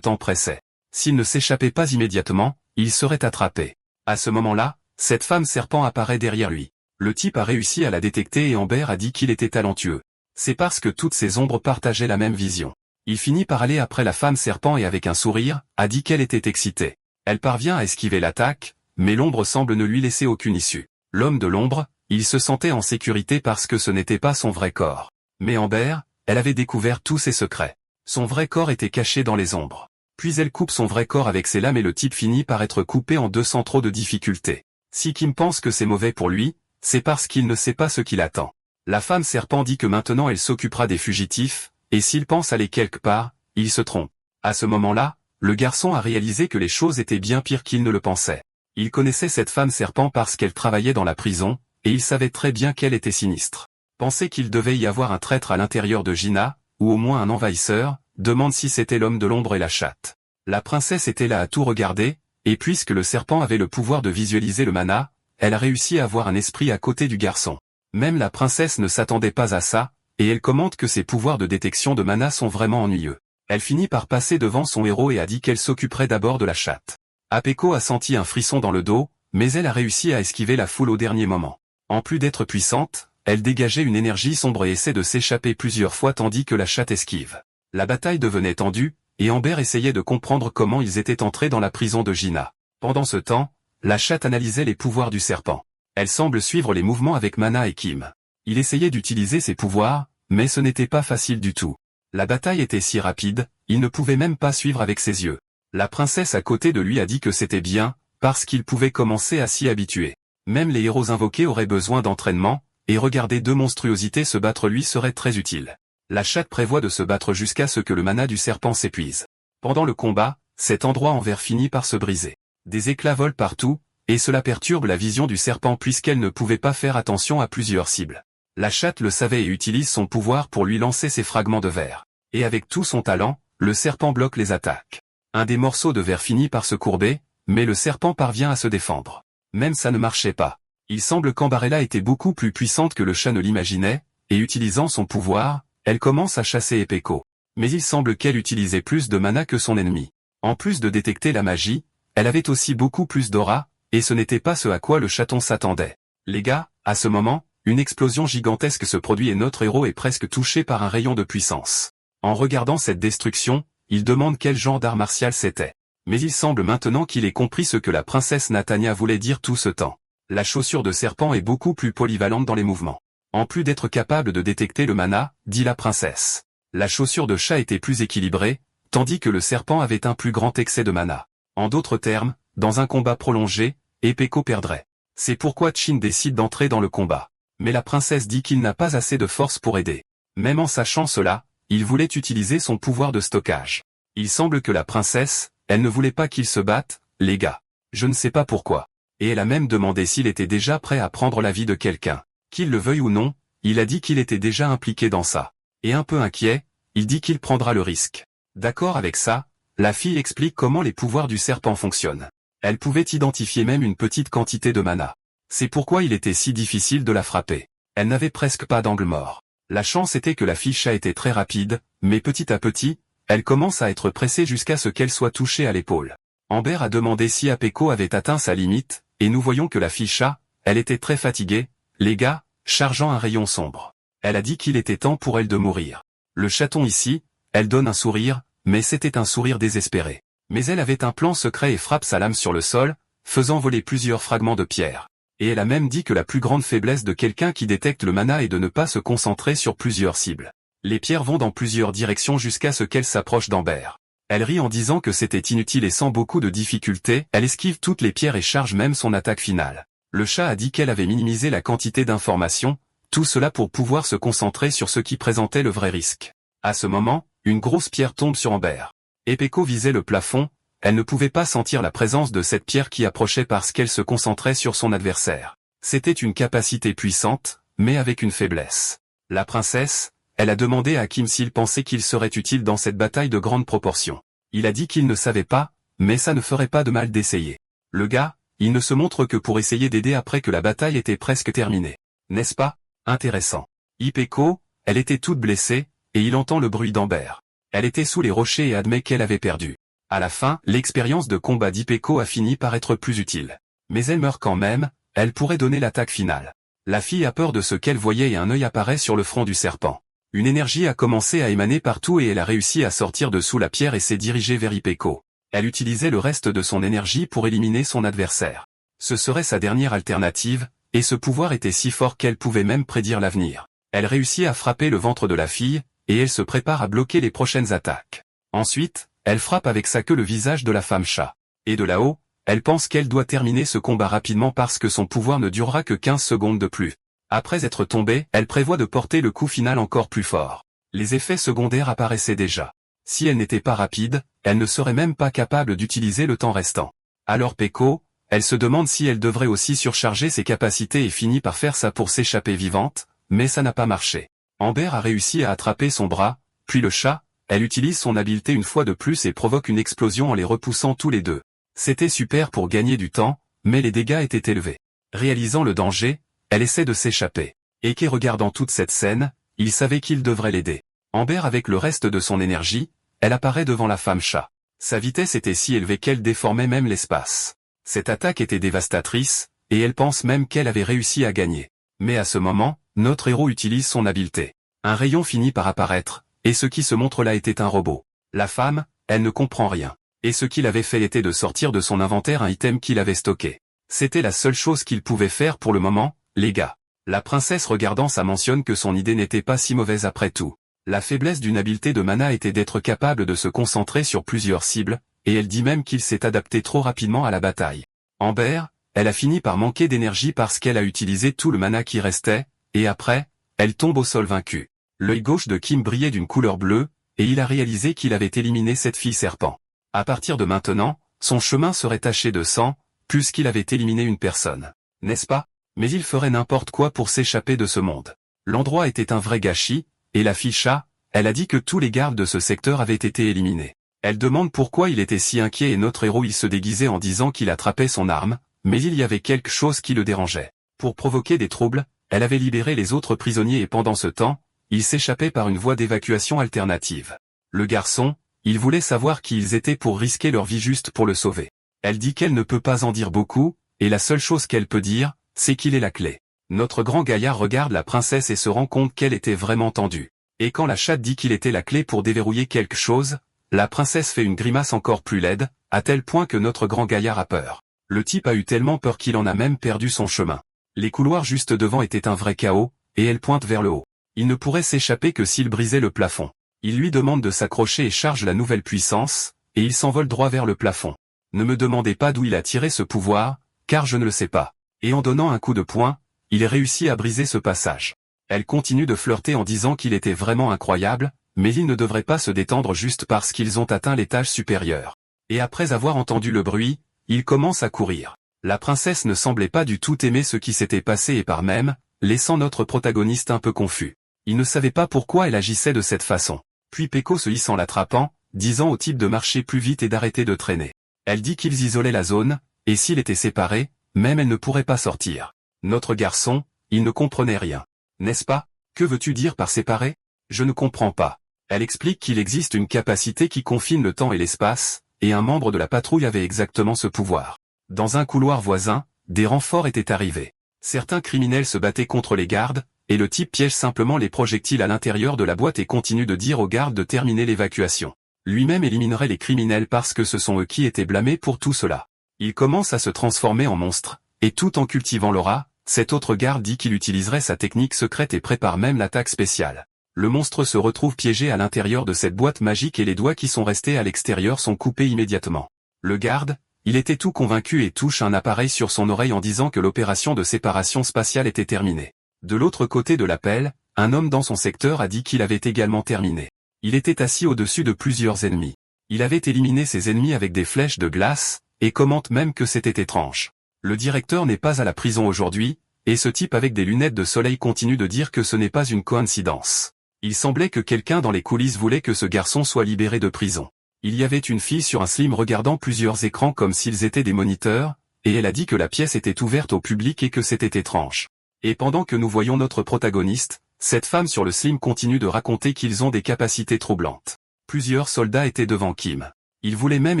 temps pressait. S'il ne s'échappait pas immédiatement, il serait attrapé. À ce moment-là, cette femme serpent apparaît derrière lui. Le type a réussi à la détecter et Amber a dit qu'il était talentueux. C'est parce que toutes ces ombres partageaient la même vision. Il finit par aller après la femme serpent et avec un sourire, a dit qu'elle était excitée. Elle parvient à esquiver l'attaque, mais l'ombre semble ne lui laisser aucune issue. L'homme de l'ombre, il se sentait en sécurité parce que ce n'était pas son vrai corps. Mais Amber, elle avait découvert tous ses secrets. Son vrai corps était caché dans les ombres. Puis elle coupe son vrai corps avec ses lames et le type finit par être coupé en deux sans trop de difficultés. Si Kim pense que c'est mauvais pour lui, c'est parce qu'il ne sait pas ce qui l'attend. La femme serpent dit que maintenant elle s'occupera des fugitifs, et s'il pense aller quelque part, il se trompe. À ce moment-là, le garçon a réalisé que les choses étaient bien pires qu'il ne le pensait. Il connaissait cette femme serpent parce qu'elle travaillait dans la prison, et il savait très bien qu'elle était sinistre. Penser qu'il devait y avoir un traître à l'intérieur de Gina, ou au moins un envahisseur, demande si c'était l'homme de l'ombre et la chatte. La princesse était là à tout regarder, et puisque le serpent avait le pouvoir de visualiser le mana, elle a réussi à avoir un esprit à côté du garçon. Même la princesse ne s'attendait pas à ça, et elle commente que ses pouvoirs de détection de mana sont vraiment ennuyeux. Elle finit par passer devant son héros et a dit qu'elle s'occuperait d'abord de la chatte. Apeko a senti un frisson dans le dos, mais elle a réussi à esquiver la foule au dernier moment. En plus d'être puissante, elle dégageait une énergie sombre et essaie de s'échapper plusieurs fois tandis que la chatte esquive. La bataille devenait tendue, et Amber essayait de comprendre comment ils étaient entrés dans la prison de Gina. Pendant ce temps, la chatte analysait les pouvoirs du serpent. Elle semble suivre les mouvements avec Mana et Kim. Il essayait d'utiliser ses pouvoirs, mais ce n'était pas facile du tout. La bataille était si rapide, il ne pouvait même pas suivre avec ses yeux. La princesse à côté de lui a dit que c'était bien, parce qu'il pouvait commencer à s'y habituer. Même les héros invoqués auraient besoin d'entraînement, et regarder deux monstruosités se battre lui serait très utile. La chatte prévoit de se battre jusqu'à ce que le mana du serpent s'épuise. Pendant le combat, cet endroit en verre finit par se briser. Des éclats volent partout, et cela perturbe la vision du serpent puisqu'elle ne pouvait pas faire attention à plusieurs cibles. La chatte le savait et utilise son pouvoir pour lui lancer ses fragments de verre. Et avec tout son talent, le serpent bloque les attaques. Un des morceaux de verre finit par se courber, mais le serpent parvient à se défendre. Même ça ne marchait pas. Il semble qu'Ambarella était beaucoup plus puissante que le chat ne l'imaginait, et utilisant son pouvoir, elle commence à chasser Epeko. Mais il semble qu'elle utilisait plus de mana que son ennemi. En plus de détecter la magie, elle avait aussi beaucoup plus d'aura, et ce n'était pas ce à quoi le chaton s'attendait. Les gars, à ce moment, une explosion gigantesque se produit et notre héros est presque touché par un rayon de puissance. En regardant cette destruction, il demande quel genre d'art martial c'était. Mais il semble maintenant qu'il ait compris ce que la princesse Natania voulait dire tout ce temps. La chaussure de serpent est beaucoup plus polyvalente dans les mouvements. En plus d'être capable de détecter le mana, dit la princesse. La chaussure de chat était plus équilibrée, tandis que le serpent avait un plus grand excès de mana. En d'autres termes, dans un combat prolongé, Epeko perdrait. C'est pourquoi Chin décide d'entrer dans le combat. Mais la princesse dit qu'il n'a pas assez de force pour aider. Même en sachant cela, il voulait utiliser son pouvoir de stockage. Il semble que la princesse, elle ne voulait pas qu'ils se battent, les gars. Je ne sais pas pourquoi. Et elle a même demandé s'il était déjà prêt à prendre la vie de quelqu'un. Qu'il le veuille ou non, il a dit qu'il était déjà impliqué dans ça. Et un peu inquiet, il dit qu'il prendra le risque. D'accord avec ça, la fille explique comment les pouvoirs du serpent fonctionnent. Elle pouvait identifier même une petite quantité de mana. C'est pourquoi il était si difficile de la frapper. Elle n'avait presque pas d'angle mort. La chance était que la fille chat était très rapide, mais petit à petit, elle commence à être pressée jusqu'à ce qu'elle soit touchée à l'épaule. Amber a demandé si Apeko avait atteint sa limite, et nous voyons que la fille chat, elle était très fatiguée, les gars, chargeant un rayon sombre. Elle a dit qu'il était temps pour elle de mourir. Le chaton ici, elle donne un sourire, mais c'était un sourire désespéré. Mais elle avait un plan secret et frappe sa lame sur le sol, faisant voler plusieurs fragments de pierre. Et elle a même dit que la plus grande faiblesse de quelqu'un qui détecte le mana est de ne pas se concentrer sur plusieurs cibles. Les pierres vont dans plusieurs directions jusqu'à ce qu'elle s'approche d'Amber. Elle rit en disant que c'était inutile et sans beaucoup de difficultés, elle esquive toutes les pierres et charge même son attaque finale. Le chat a dit qu'elle avait minimisé la quantité d'informations, tout cela pour pouvoir se concentrer sur ce qui présentait le vrai risque. À ce moment, une grosse pierre tombe sur Amber. Epeko visait le plafond, elle ne pouvait pas sentir la présence de cette pierre qui approchait parce qu'elle se concentrait sur son adversaire. C'était une capacité puissante, mais avec une faiblesse. La princesse, elle a demandé à Kim s'il pensait qu'il serait utile dans cette bataille de grande proportion. Il a dit qu'il ne savait pas, mais ça ne ferait pas de mal d'essayer. Le gars, il ne se montre que pour essayer d'aider après que la bataille était presque terminée. N'est-ce pas? Intéressant. Hipeko, elle était toute blessée, et il entend le bruit d'Amber. Elle était sous les rochers et admet qu'elle avait perdu. À la fin, l'expérience de combat d'Hipeko a fini par être plus utile. Mais elle meurt quand même, elle pourrait donner l'attaque finale. La fille a peur de ce qu'elle voyait et un œil apparaît sur le front du serpent. Une énergie a commencé à émaner partout et elle a réussi à sortir de sous la pierre et s'est dirigée vers Hipeko. Elle utilisait le reste de son énergie pour éliminer son adversaire. Ce serait sa dernière alternative, et ce pouvoir était si fort qu'elle pouvait même prédire l'avenir. Elle réussit à frapper le ventre de la fille, et elle se prépare à bloquer les prochaines attaques. Ensuite, elle frappe avec sa queue le visage de la femme chat. Et de là-haut, elle pense qu'elle doit terminer ce combat rapidement parce que son pouvoir ne durera que 15 secondes de plus. Après être tombée, elle prévoit de porter le coup final encore plus fort. Les effets secondaires apparaissaient déjà. Si elle n'était pas rapide, elle ne serait même pas capable d'utiliser le temps restant. Alors Peko, elle se demande si elle devrait aussi surcharger ses capacités et finit par faire ça pour s'échapper vivante, mais ça n'a pas marché. Amber a réussi à attraper son bras, puis le chat, elle utilise son habileté une fois de plus et provoque une explosion en les repoussant tous les deux. C'était super pour gagner du temps, mais les dégâts étaient élevés. Réalisant le danger, elle essaie de s'échapper. Eke regardant toute cette scène, il savait qu'il devrait l'aider. Amber avec le reste de son énergie, elle apparaît devant la femme chat. Sa vitesse était si élevée qu'elle déformait même l'espace. Cette attaque était dévastatrice, et elle pense même qu'elle avait réussi à gagner. Mais à ce moment, notre héros utilise son habileté. Un rayon finit par apparaître, et ce qui se montre là était un robot. La femme, elle ne comprend rien. Et ce qu'il avait fait était de sortir de son inventaire un item qu'il avait stocké. C'était la seule chose qu'il pouvait faire pour le moment, les gars. La princesse regardant ça mentionne que son idée n'était pas si mauvaise après tout. La faiblesse d'une habileté de mana était d'être capable de se concentrer sur plusieurs cibles, et elle dit même qu'il s'est adapté trop rapidement à la bataille. Amber, elle a fini par manquer d'énergie parce qu'elle a utilisé tout le mana qui restait, et après, elle tombe au sol vaincue. L'œil gauche de Kim brillait d'une couleur bleue, et il a réalisé qu'il avait éliminé cette fille serpent. À partir de maintenant, son chemin serait taché de sang, puisqu'il avait éliminé une personne. N'est-ce pas? Mais il ferait n'importe quoi pour s'échapper de ce monde. L'endroit était un vrai gâchis, et la fille chat, elle a dit que tous les gardes de ce secteur avaient été éliminés. Elle demande pourquoi il était si inquiet et notre héros il se déguisait en disant qu'il attrapait son arme, mais il y avait quelque chose qui le dérangeait. Pour provoquer des troubles, elle avait libéré les autres prisonniers et pendant ce temps, il s'échappait par une voie d'évacuation alternative. Le garçon, il voulait savoir qui ils étaient pour risquer leur vie juste pour le sauver. Elle dit qu'elle ne peut pas en dire beaucoup, et la seule chose qu'elle peut dire, c'est qu'il est la clé. Notre grand gaillard regarde la princesse et se rend compte qu'elle était vraiment tendue. Et quand la chatte dit qu'il était la clé pour déverrouiller quelque chose, la princesse fait une grimace encore plus laide, à tel point que notre grand gaillard a peur. Le type a eu tellement peur qu'il en a même perdu son chemin. Les couloirs juste devant étaient un vrai chaos, et elle pointe vers le haut. Il ne pourrait s'échapper que s'il brisait le plafond. Il lui demande de s'accrocher et charge la nouvelle puissance, et il s'envole droit vers le plafond. Ne me demandez pas d'où il a tiré ce pouvoir, car je ne le sais pas. Et en donnant un coup de poing, il réussit à briser ce passage. Elle continue de flirter en disant qu'il était vraiment incroyable, mais il ne devrait pas se détendre juste parce qu'ils ont atteint l'étage supérieur. Et après avoir entendu le bruit, il commence à courir. La princesse ne semblait pas du tout aimer ce qui s'était passé et par même, laissant notre protagoniste un peu confus. Il ne savait pas pourquoi elle agissait de cette façon. Puis Peko se hisse en l'attrapant, disant au type de marcher plus vite et d'arrêter de traîner. Elle dit qu'ils isolaient la zone, et s'il était séparé, même elle ne pourrait pas sortir. Notre garçon, il ne comprenait rien. N'est-ce pas? Que veux-tu dire par séparé? Je ne comprends pas. Elle explique qu'il existe une capacité qui confine le temps et l'espace, et un membre de la patrouille avait exactement ce pouvoir. Dans un couloir voisin, des renforts étaient arrivés. Certains criminels se battaient contre les gardes, et le type piège simplement les projectiles à l'intérieur de la boîte et continue de dire aux gardes de terminer l'évacuation. Lui-même éliminerait les criminels parce que ce sont eux qui étaient blâmés pour tout cela. Il commence à se transformer en monstre, et tout en cultivant l'aura, cet autre garde dit qu'il utiliserait sa technique secrète et prépare même l'attaque spéciale. Le monstre se retrouve piégé à l'intérieur de cette boîte magique et les doigts qui sont restés à l'extérieur sont coupés immédiatement. Le garde, il était tout convaincu et touche un appareil sur son oreille en disant que l'opération de séparation spatiale était terminée. De l'autre côté de l'appel, un homme dans son secteur a dit qu'il avait également terminé. Il était assis au-dessus de plusieurs ennemis. Il avait éliminé ses ennemis avec des flèches de glace, et commente même que c'était étrange. Le directeur n'est pas à la prison aujourd'hui, et ce type avec des lunettes de soleil continue de dire que ce n'est pas une coïncidence. Il semblait que quelqu'un dans les coulisses voulait que ce garçon soit libéré de prison. Il y avait une fille sur un slim regardant plusieurs écrans comme s'ils étaient des moniteurs, et elle a dit que la pièce était ouverte au public et que c'était étrange. Et pendant que nous voyons notre protagoniste, cette femme sur le slim continue de raconter qu'ils ont des capacités troublantes. Plusieurs soldats étaient devant Kim. Ils voulaient même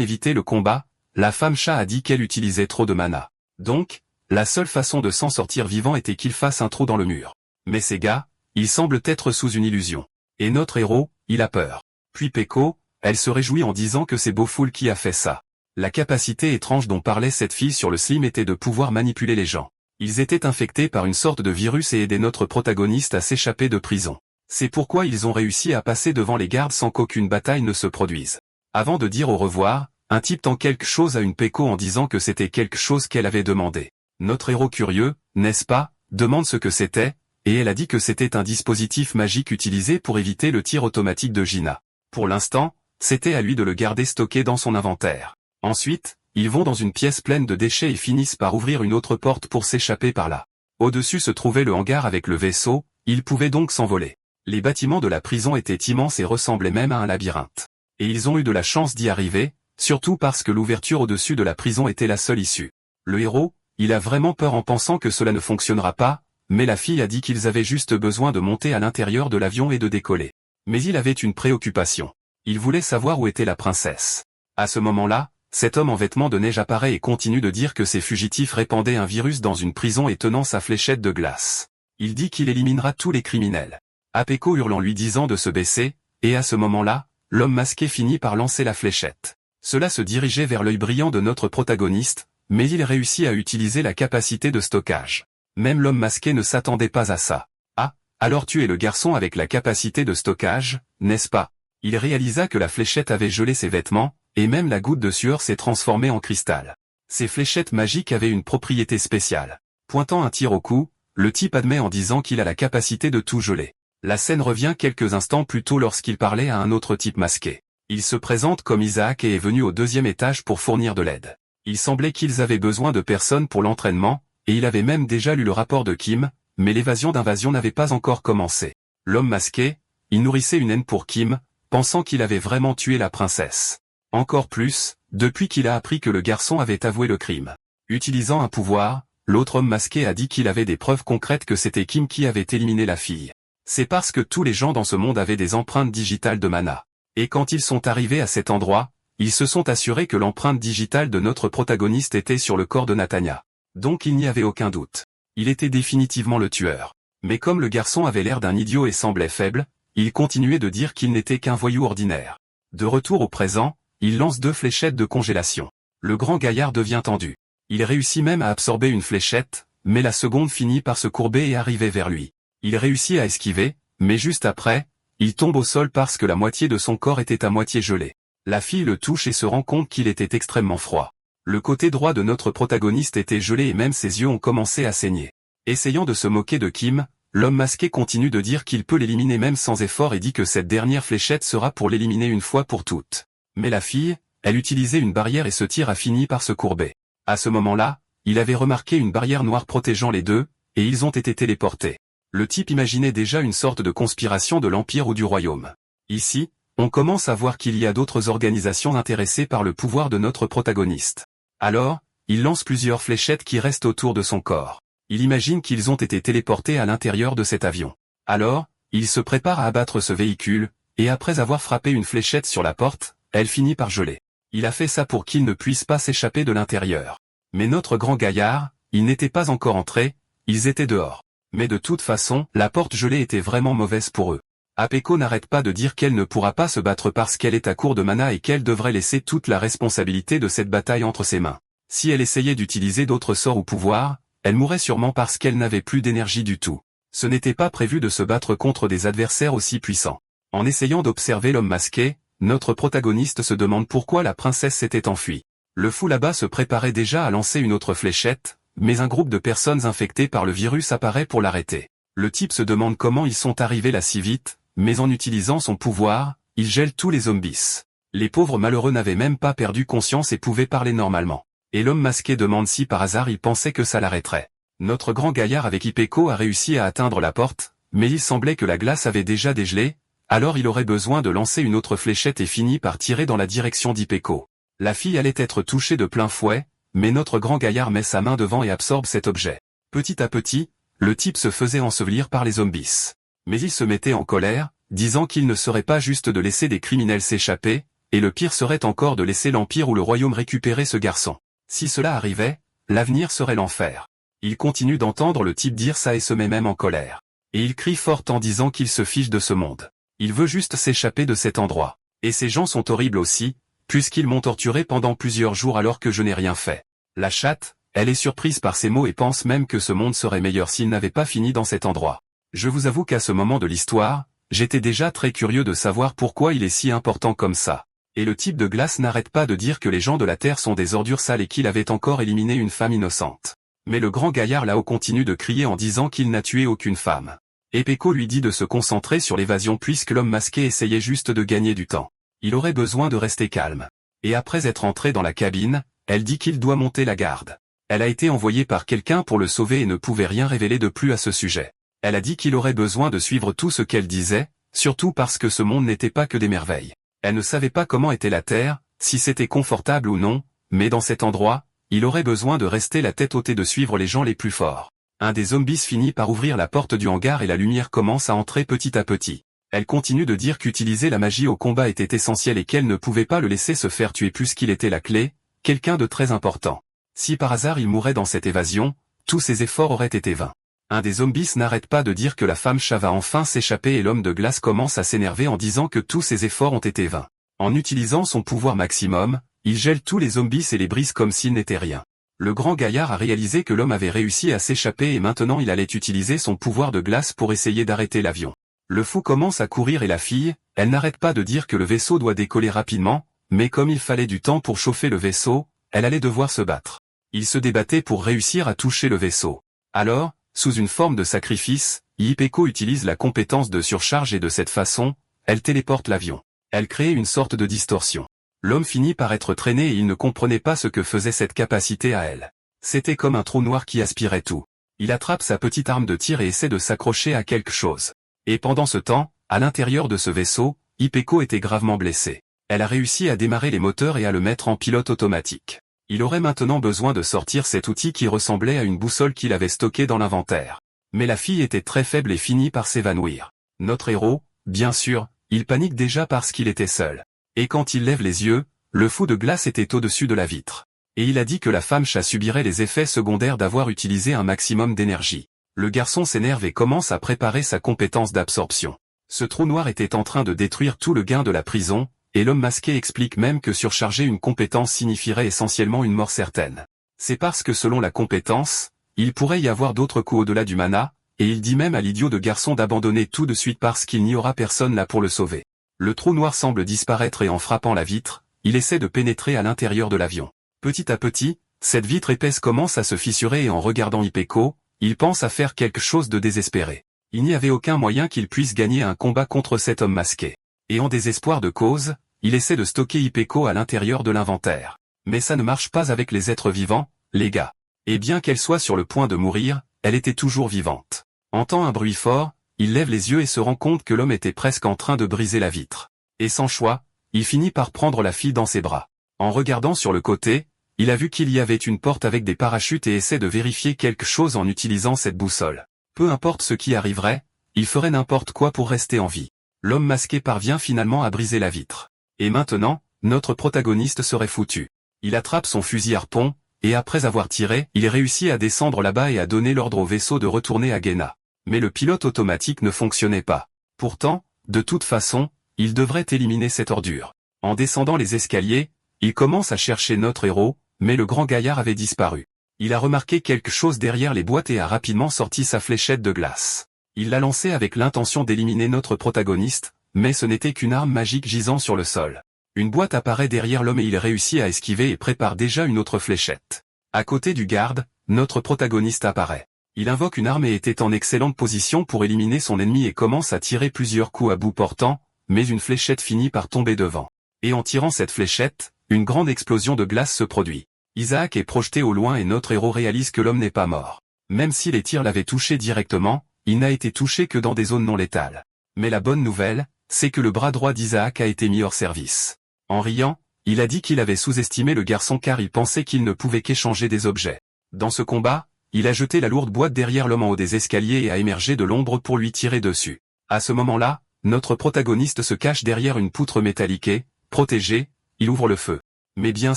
éviter le combat, la femme chat a dit qu'elle utilisait trop de mana. Donc, la seule façon de s'en sortir vivant était qu'il fasse un trou dans le mur. Mais ces gars, ils semblent être sous une illusion. Et notre héros, il a peur. Puis Peko, elle se réjouit en disant que c'est Boful qui a fait ça. La capacité étrange dont parlait cette fille sur le slim était de pouvoir manipuler les gens. Ils étaient infectés par une sorte de virus et aidaient notre protagoniste à s'échapper de prison. C'est pourquoi ils ont réussi à passer devant les gardes sans qu'aucune bataille ne se produise. Avant de dire au revoir, un type tend quelque chose à une Peko en disant que c'était quelque chose qu'elle avait demandé. Notre héros curieux, n'est-ce pas, demande ce que c'était, et elle a dit que c'était un dispositif magique utilisé pour éviter le tir automatique de Gina. Pour l'instant, c'était à lui de le garder stocké dans son inventaire. Ensuite, ils vont dans une pièce pleine de déchets et finissent par ouvrir une autre porte pour s'échapper par là. Au-dessus se trouvait le hangar avec le vaisseau, ils pouvaient donc s'envoler. Les bâtiments de la prison étaient immenses et ressemblaient même à un labyrinthe. Et ils ont eu de la chance d'y arriver, surtout parce que l'ouverture au-dessus de la prison était la seule issue. Le héros, il a vraiment peur en pensant que cela ne fonctionnera pas, mais la fille a dit qu'ils avaient juste besoin de monter à l'intérieur de l'avion et de décoller. Mais il avait une préoccupation. Il voulait savoir où était la princesse. À ce moment-là, cet homme en vêtements de neige apparaît et continue de dire que ces fugitifs répandaient un virus dans une prison et tenant sa fléchette de glace. Il dit qu'il éliminera tous les criminels. Apeko hurle en lui disant de se baisser, et à ce moment-là, l'homme masqué finit par lancer la fléchette. Cela se dirigeait vers l'œil brillant de notre protagoniste, mais il réussit à utiliser la capacité de stockage. Même l'homme masqué ne s'attendait pas à ça. Ah, alors tu es le garçon avec la capacité de stockage, n'est-ce pas? Il réalisa que la fléchette avait gelé ses vêtements, et même la goutte de sueur s'est transformée en cristal. Ces fléchettes magiques avaient une propriété spéciale. Pointant un tir au cou, le type admet en disant qu'il a la capacité de tout geler. La scène revient quelques instants plus tôt lorsqu'il parlait à un autre type masqué. Il se présente comme Isaac et est venu au 2e étage pour fournir de l'aide. Il semblait qu'ils avaient besoin de personnes pour l'entraînement, et il avait même déjà lu le rapport de Kim, mais l'évasion d'invasion n'avait pas encore commencé. L'homme masqué, il nourrissait une haine pour Kim, pensant qu'il avait vraiment tué la princesse. Encore plus, depuis qu'il a appris que le garçon avait avoué le crime. Utilisant un pouvoir, l'autre homme masqué a dit qu'il avait des preuves concrètes que c'était Kim qui avait éliminé la fille. C'est parce que tous les gens dans ce monde avaient des empreintes digitales de mana. Et quand ils sont arrivés à cet endroit, ils se sont assurés que l'empreinte digitale de notre protagoniste était sur le corps de Nathania. Donc il n'y avait aucun doute. Il était définitivement le tueur. Mais comme le garçon avait l'air d'un idiot et semblait faible, il continuait de dire qu'il n'était qu'un voyou ordinaire. De retour au présent, il lance 2 fléchettes de congélation. Le grand gaillard devient tendu. Il réussit même à absorber une fléchette, mais la seconde finit par se courber et arriver vers lui. Il réussit à esquiver, mais juste après, il tombe au sol parce que la moitié de son corps était à moitié gelée. La fille le touche et se rend compte qu'il était extrêmement froid. Le côté droit de notre protagoniste était gelé et même ses yeux ont commencé à saigner. Essayant de se moquer de Kim, l'homme masqué continue de dire qu'il peut l'éliminer même sans effort et dit que cette dernière fléchette sera pour l'éliminer une fois pour toutes. Mais la fille, elle utilisait une barrière et ce tir a fini par se courber. À ce moment-là, il avait remarqué une barrière noire protégeant les deux, et ils ont été téléportés. Le type imaginait déjà une sorte de conspiration de l'Empire ou du Royaume. Ici, on commence à voir qu'il y a d'autres organisations intéressées par le pouvoir de notre protagoniste. Alors, il lance plusieurs fléchettes qui restent autour de son corps. Il imagine qu'ils ont été téléportés à l'intérieur de cet avion. Alors, il se prépare à abattre ce véhicule, et après avoir frappé une fléchette sur la porte, elle finit par geler. Il a fait ça pour qu'il ne puisse pas s'échapper de l'intérieur. Mais notre grand gaillard, il n'était pas encore entré, ils étaient dehors. Mais de toute façon, la porte gelée était vraiment mauvaise pour eux. Apeko n'arrête pas de dire qu'elle ne pourra pas se battre parce qu'elle est à court de mana et qu'elle devrait laisser toute la responsabilité de cette bataille entre ses mains. Si elle essayait d'utiliser d'autres sorts ou pouvoirs, elle mourrait sûrement parce qu'elle n'avait plus d'énergie du tout. Ce n'était pas prévu de se battre contre des adversaires aussi puissants. En essayant d'observer l'homme masqué, notre protagoniste se demande pourquoi la princesse s'était enfuie. Le fou là-bas se préparait déjà à lancer une autre fléchette, mais un groupe de personnes infectées par le virus apparaît pour l'arrêter. Le type se demande comment ils sont arrivés là si vite, mais en utilisant son pouvoir, il gèle tous les zombies. Les pauvres malheureux n'avaient même pas perdu conscience et pouvaient parler normalement. Et l'homme masqué demande si par hasard il pensait que ça l'arrêterait. Notre grand gaillard avec Ipeko a réussi à atteindre la porte, mais il semblait que la glace avait déjà dégelé, alors il aurait besoin de lancer une autre fléchette et finit par tirer dans la direction d'Ipeko. La fille allait être touchée de plein fouet, mais notre grand gaillard met sa main devant et absorbe cet objet. Petit à petit, le type se faisait ensevelir par les zombies. Mais il se mettait en colère, disant qu'il ne serait pas juste de laisser des criminels s'échapper, et le pire serait encore de laisser l'Empire ou le Royaume récupérer ce garçon. Si cela arrivait, l'avenir serait l'enfer. Il continue d'entendre le type dire ça et se met même en colère. Et il crie fort en disant qu'il se fiche de ce monde. Il veut juste s'échapper de cet endroit. Et ces gens sont horribles aussi, puisqu'ils m'ont torturé pendant plusieurs jours alors que je n'ai rien fait. La chatte, elle est surprise par ces mots et pense même que ce monde serait meilleur s'il n'avait pas fini dans cet endroit. Je vous avoue qu'à ce moment de l'histoire, j'étais déjà très curieux de savoir pourquoi il est si important comme ça. Et le type de glace n'arrête pas de dire que les gens de la Terre sont des ordures sales et qu'il avait encore éliminé une femme innocente. Mais le grand gaillard là-haut continue de crier en disant qu'il n'a tué aucune femme. Et Peko lui dit de se concentrer sur l'évasion puisque l'homme masqué essayait juste de gagner du temps. Il aurait besoin de rester calme. Et après être entré dans la cabine, elle dit qu'il doit monter la garde. Elle a été envoyée par quelqu'un pour le sauver et ne pouvait rien révéler de plus à ce sujet. Elle a dit qu'il aurait besoin de suivre tout ce qu'elle disait, surtout parce que ce monde n'était pas que des merveilles. Elle ne savait pas comment était la Terre, si c'était confortable ou non, mais dans cet endroit, il aurait besoin de rester la tête haute et de suivre les gens les plus forts. Un des zombies finit par ouvrir la porte du hangar et la lumière commence à entrer petit à petit. Elle continue de dire qu'utiliser la magie au combat était essentiel et qu'elle ne pouvait pas le laisser se faire tuer puisqu'il était la clé, quelqu'un de très important. Si par hasard il mourait dans cette évasion, tous ses efforts auraient été vains. Un des zombies n'arrête pas de dire que la femme chat va enfin s'échapper et l'homme de glace commence à s'énerver en disant que tous ses efforts ont été vains. En utilisant son pouvoir maximum, il gèle tous les zombies et les brise comme s'il n'était rien. Le grand gaillard a réalisé que l'homme avait réussi à s'échapper et maintenant il allait utiliser son pouvoir de glace pour essayer d'arrêter l'avion. Le fou commence à courir et la fille, elle n'arrête pas de dire que le vaisseau doit décoller rapidement, mais comme il fallait du temps pour chauffer le vaisseau, elle allait devoir se battre. Il se débattait pour réussir à toucher le vaisseau. Alors, sous une forme de sacrifice, Ipeko utilise la compétence de surcharge et de cette façon, elle téléporte l'avion. Elle crée une sorte de distorsion. L'homme finit par être traîné et il ne comprenait pas ce que faisait cette capacité à elle. C'était comme un trou noir qui aspirait tout. Il attrape sa petite arme de tir et essaie de s'accrocher à quelque chose. Et pendant ce temps, à l'intérieur de ce vaisseau, Ipeko était gravement blessée. Elle a réussi à démarrer les moteurs et à le mettre en pilote automatique. Il aurait maintenant besoin de sortir cet outil qui ressemblait à une boussole qu'il avait stockée dans l'inventaire. Mais la fille était très faible et finit par s'évanouir. Notre héros, bien sûr, il panique déjà parce qu'il était seul. Et quand il lève les yeux, le fou de glace était au-dessus de la vitre. Et il a dit que la femme chat subirait les effets secondaires d'avoir utilisé un maximum d'énergie. Le garçon s'énerve et commence à préparer sa compétence d'absorption. Ce trou noir était en train de détruire tout le gain de la prison, et l'homme masqué explique même que surcharger une compétence signifierait essentiellement une mort certaine. C'est parce que selon la compétence, il pourrait y avoir d'autres coups au-delà du mana, et il dit même à l'idiot de garçon d'abandonner tout de suite parce qu'il n'y aura personne là pour le sauver. Le trou noir semble disparaître et en frappant la vitre, il essaie de pénétrer à l'intérieur de l'avion. Petit à petit, cette vitre épaisse commence à se fissurer et en regardant Ipeko, il pense à faire quelque chose de désespéré. Il n'y avait aucun moyen qu'il puisse gagner un combat contre cet homme masqué. Et en désespoir de cause, il essaie de stocker Ipeko à l'intérieur de l'inventaire. Mais ça ne marche pas avec les êtres vivants, les gars. Et bien qu'elle soit sur le point de mourir, elle était toujours vivante. Entend un bruit fort, il lève les yeux et se rend compte que l'homme était presque en train de briser la vitre. Et sans choix, il finit par prendre la fille dans ses bras. En regardant sur le côté, il a vu qu'il y avait une porte avec des parachutes et essaie de vérifier quelque chose en utilisant cette boussole. Peu importe ce qui arriverait, il ferait n'importe quoi pour rester en vie. L'homme masqué parvient finalement à briser la vitre. Et maintenant, notre protagoniste serait foutu. Il attrape son fusil harpon, et après avoir tiré, il réussit à descendre là-bas et à donner l'ordre au vaisseau de retourner à Guéna. Mais le pilote automatique ne fonctionnait pas. Pourtant, de toute façon, il devrait éliminer cette ordure. En descendant les escaliers, il commence à chercher notre héros, mais le grand gaillard avait disparu. Il a remarqué quelque chose derrière les boîtes et a rapidement sorti sa fléchette de glace. Il l'a lancée avec l'intention d'éliminer notre protagoniste, mais ce n'était qu'une arme magique gisant sur le sol. Une boîte apparaît derrière l'homme et il réussit à esquiver et prépare déjà une autre fléchette. À côté du garde, notre protagoniste apparaît. Il invoque une arme et était en excellente position pour éliminer son ennemi et commence à tirer plusieurs coups à bout portant, mais une fléchette finit par tomber devant. Et en tirant cette fléchette, une grande explosion de glace se produit. Isaac est projeté au loin et notre héros réalise que l'homme n'est pas mort. Même si les tirs l'avaient touché directement, il n'a été touché que dans des zones non létales. Mais la bonne nouvelle, c'est que le bras droit d'Isaac a été mis hors service. En riant, il a dit qu'il avait sous-estimé le garçon car il pensait qu'il ne pouvait qu'échanger des objets. Dans ce combat, il a jeté la lourde boîte derrière l'homme en haut des escaliers et a émergé de l'ombre pour lui tirer dessus. À ce moment-là, notre protagoniste se cache derrière une poutre métallique et, protégé, il ouvre le feu. Mais bien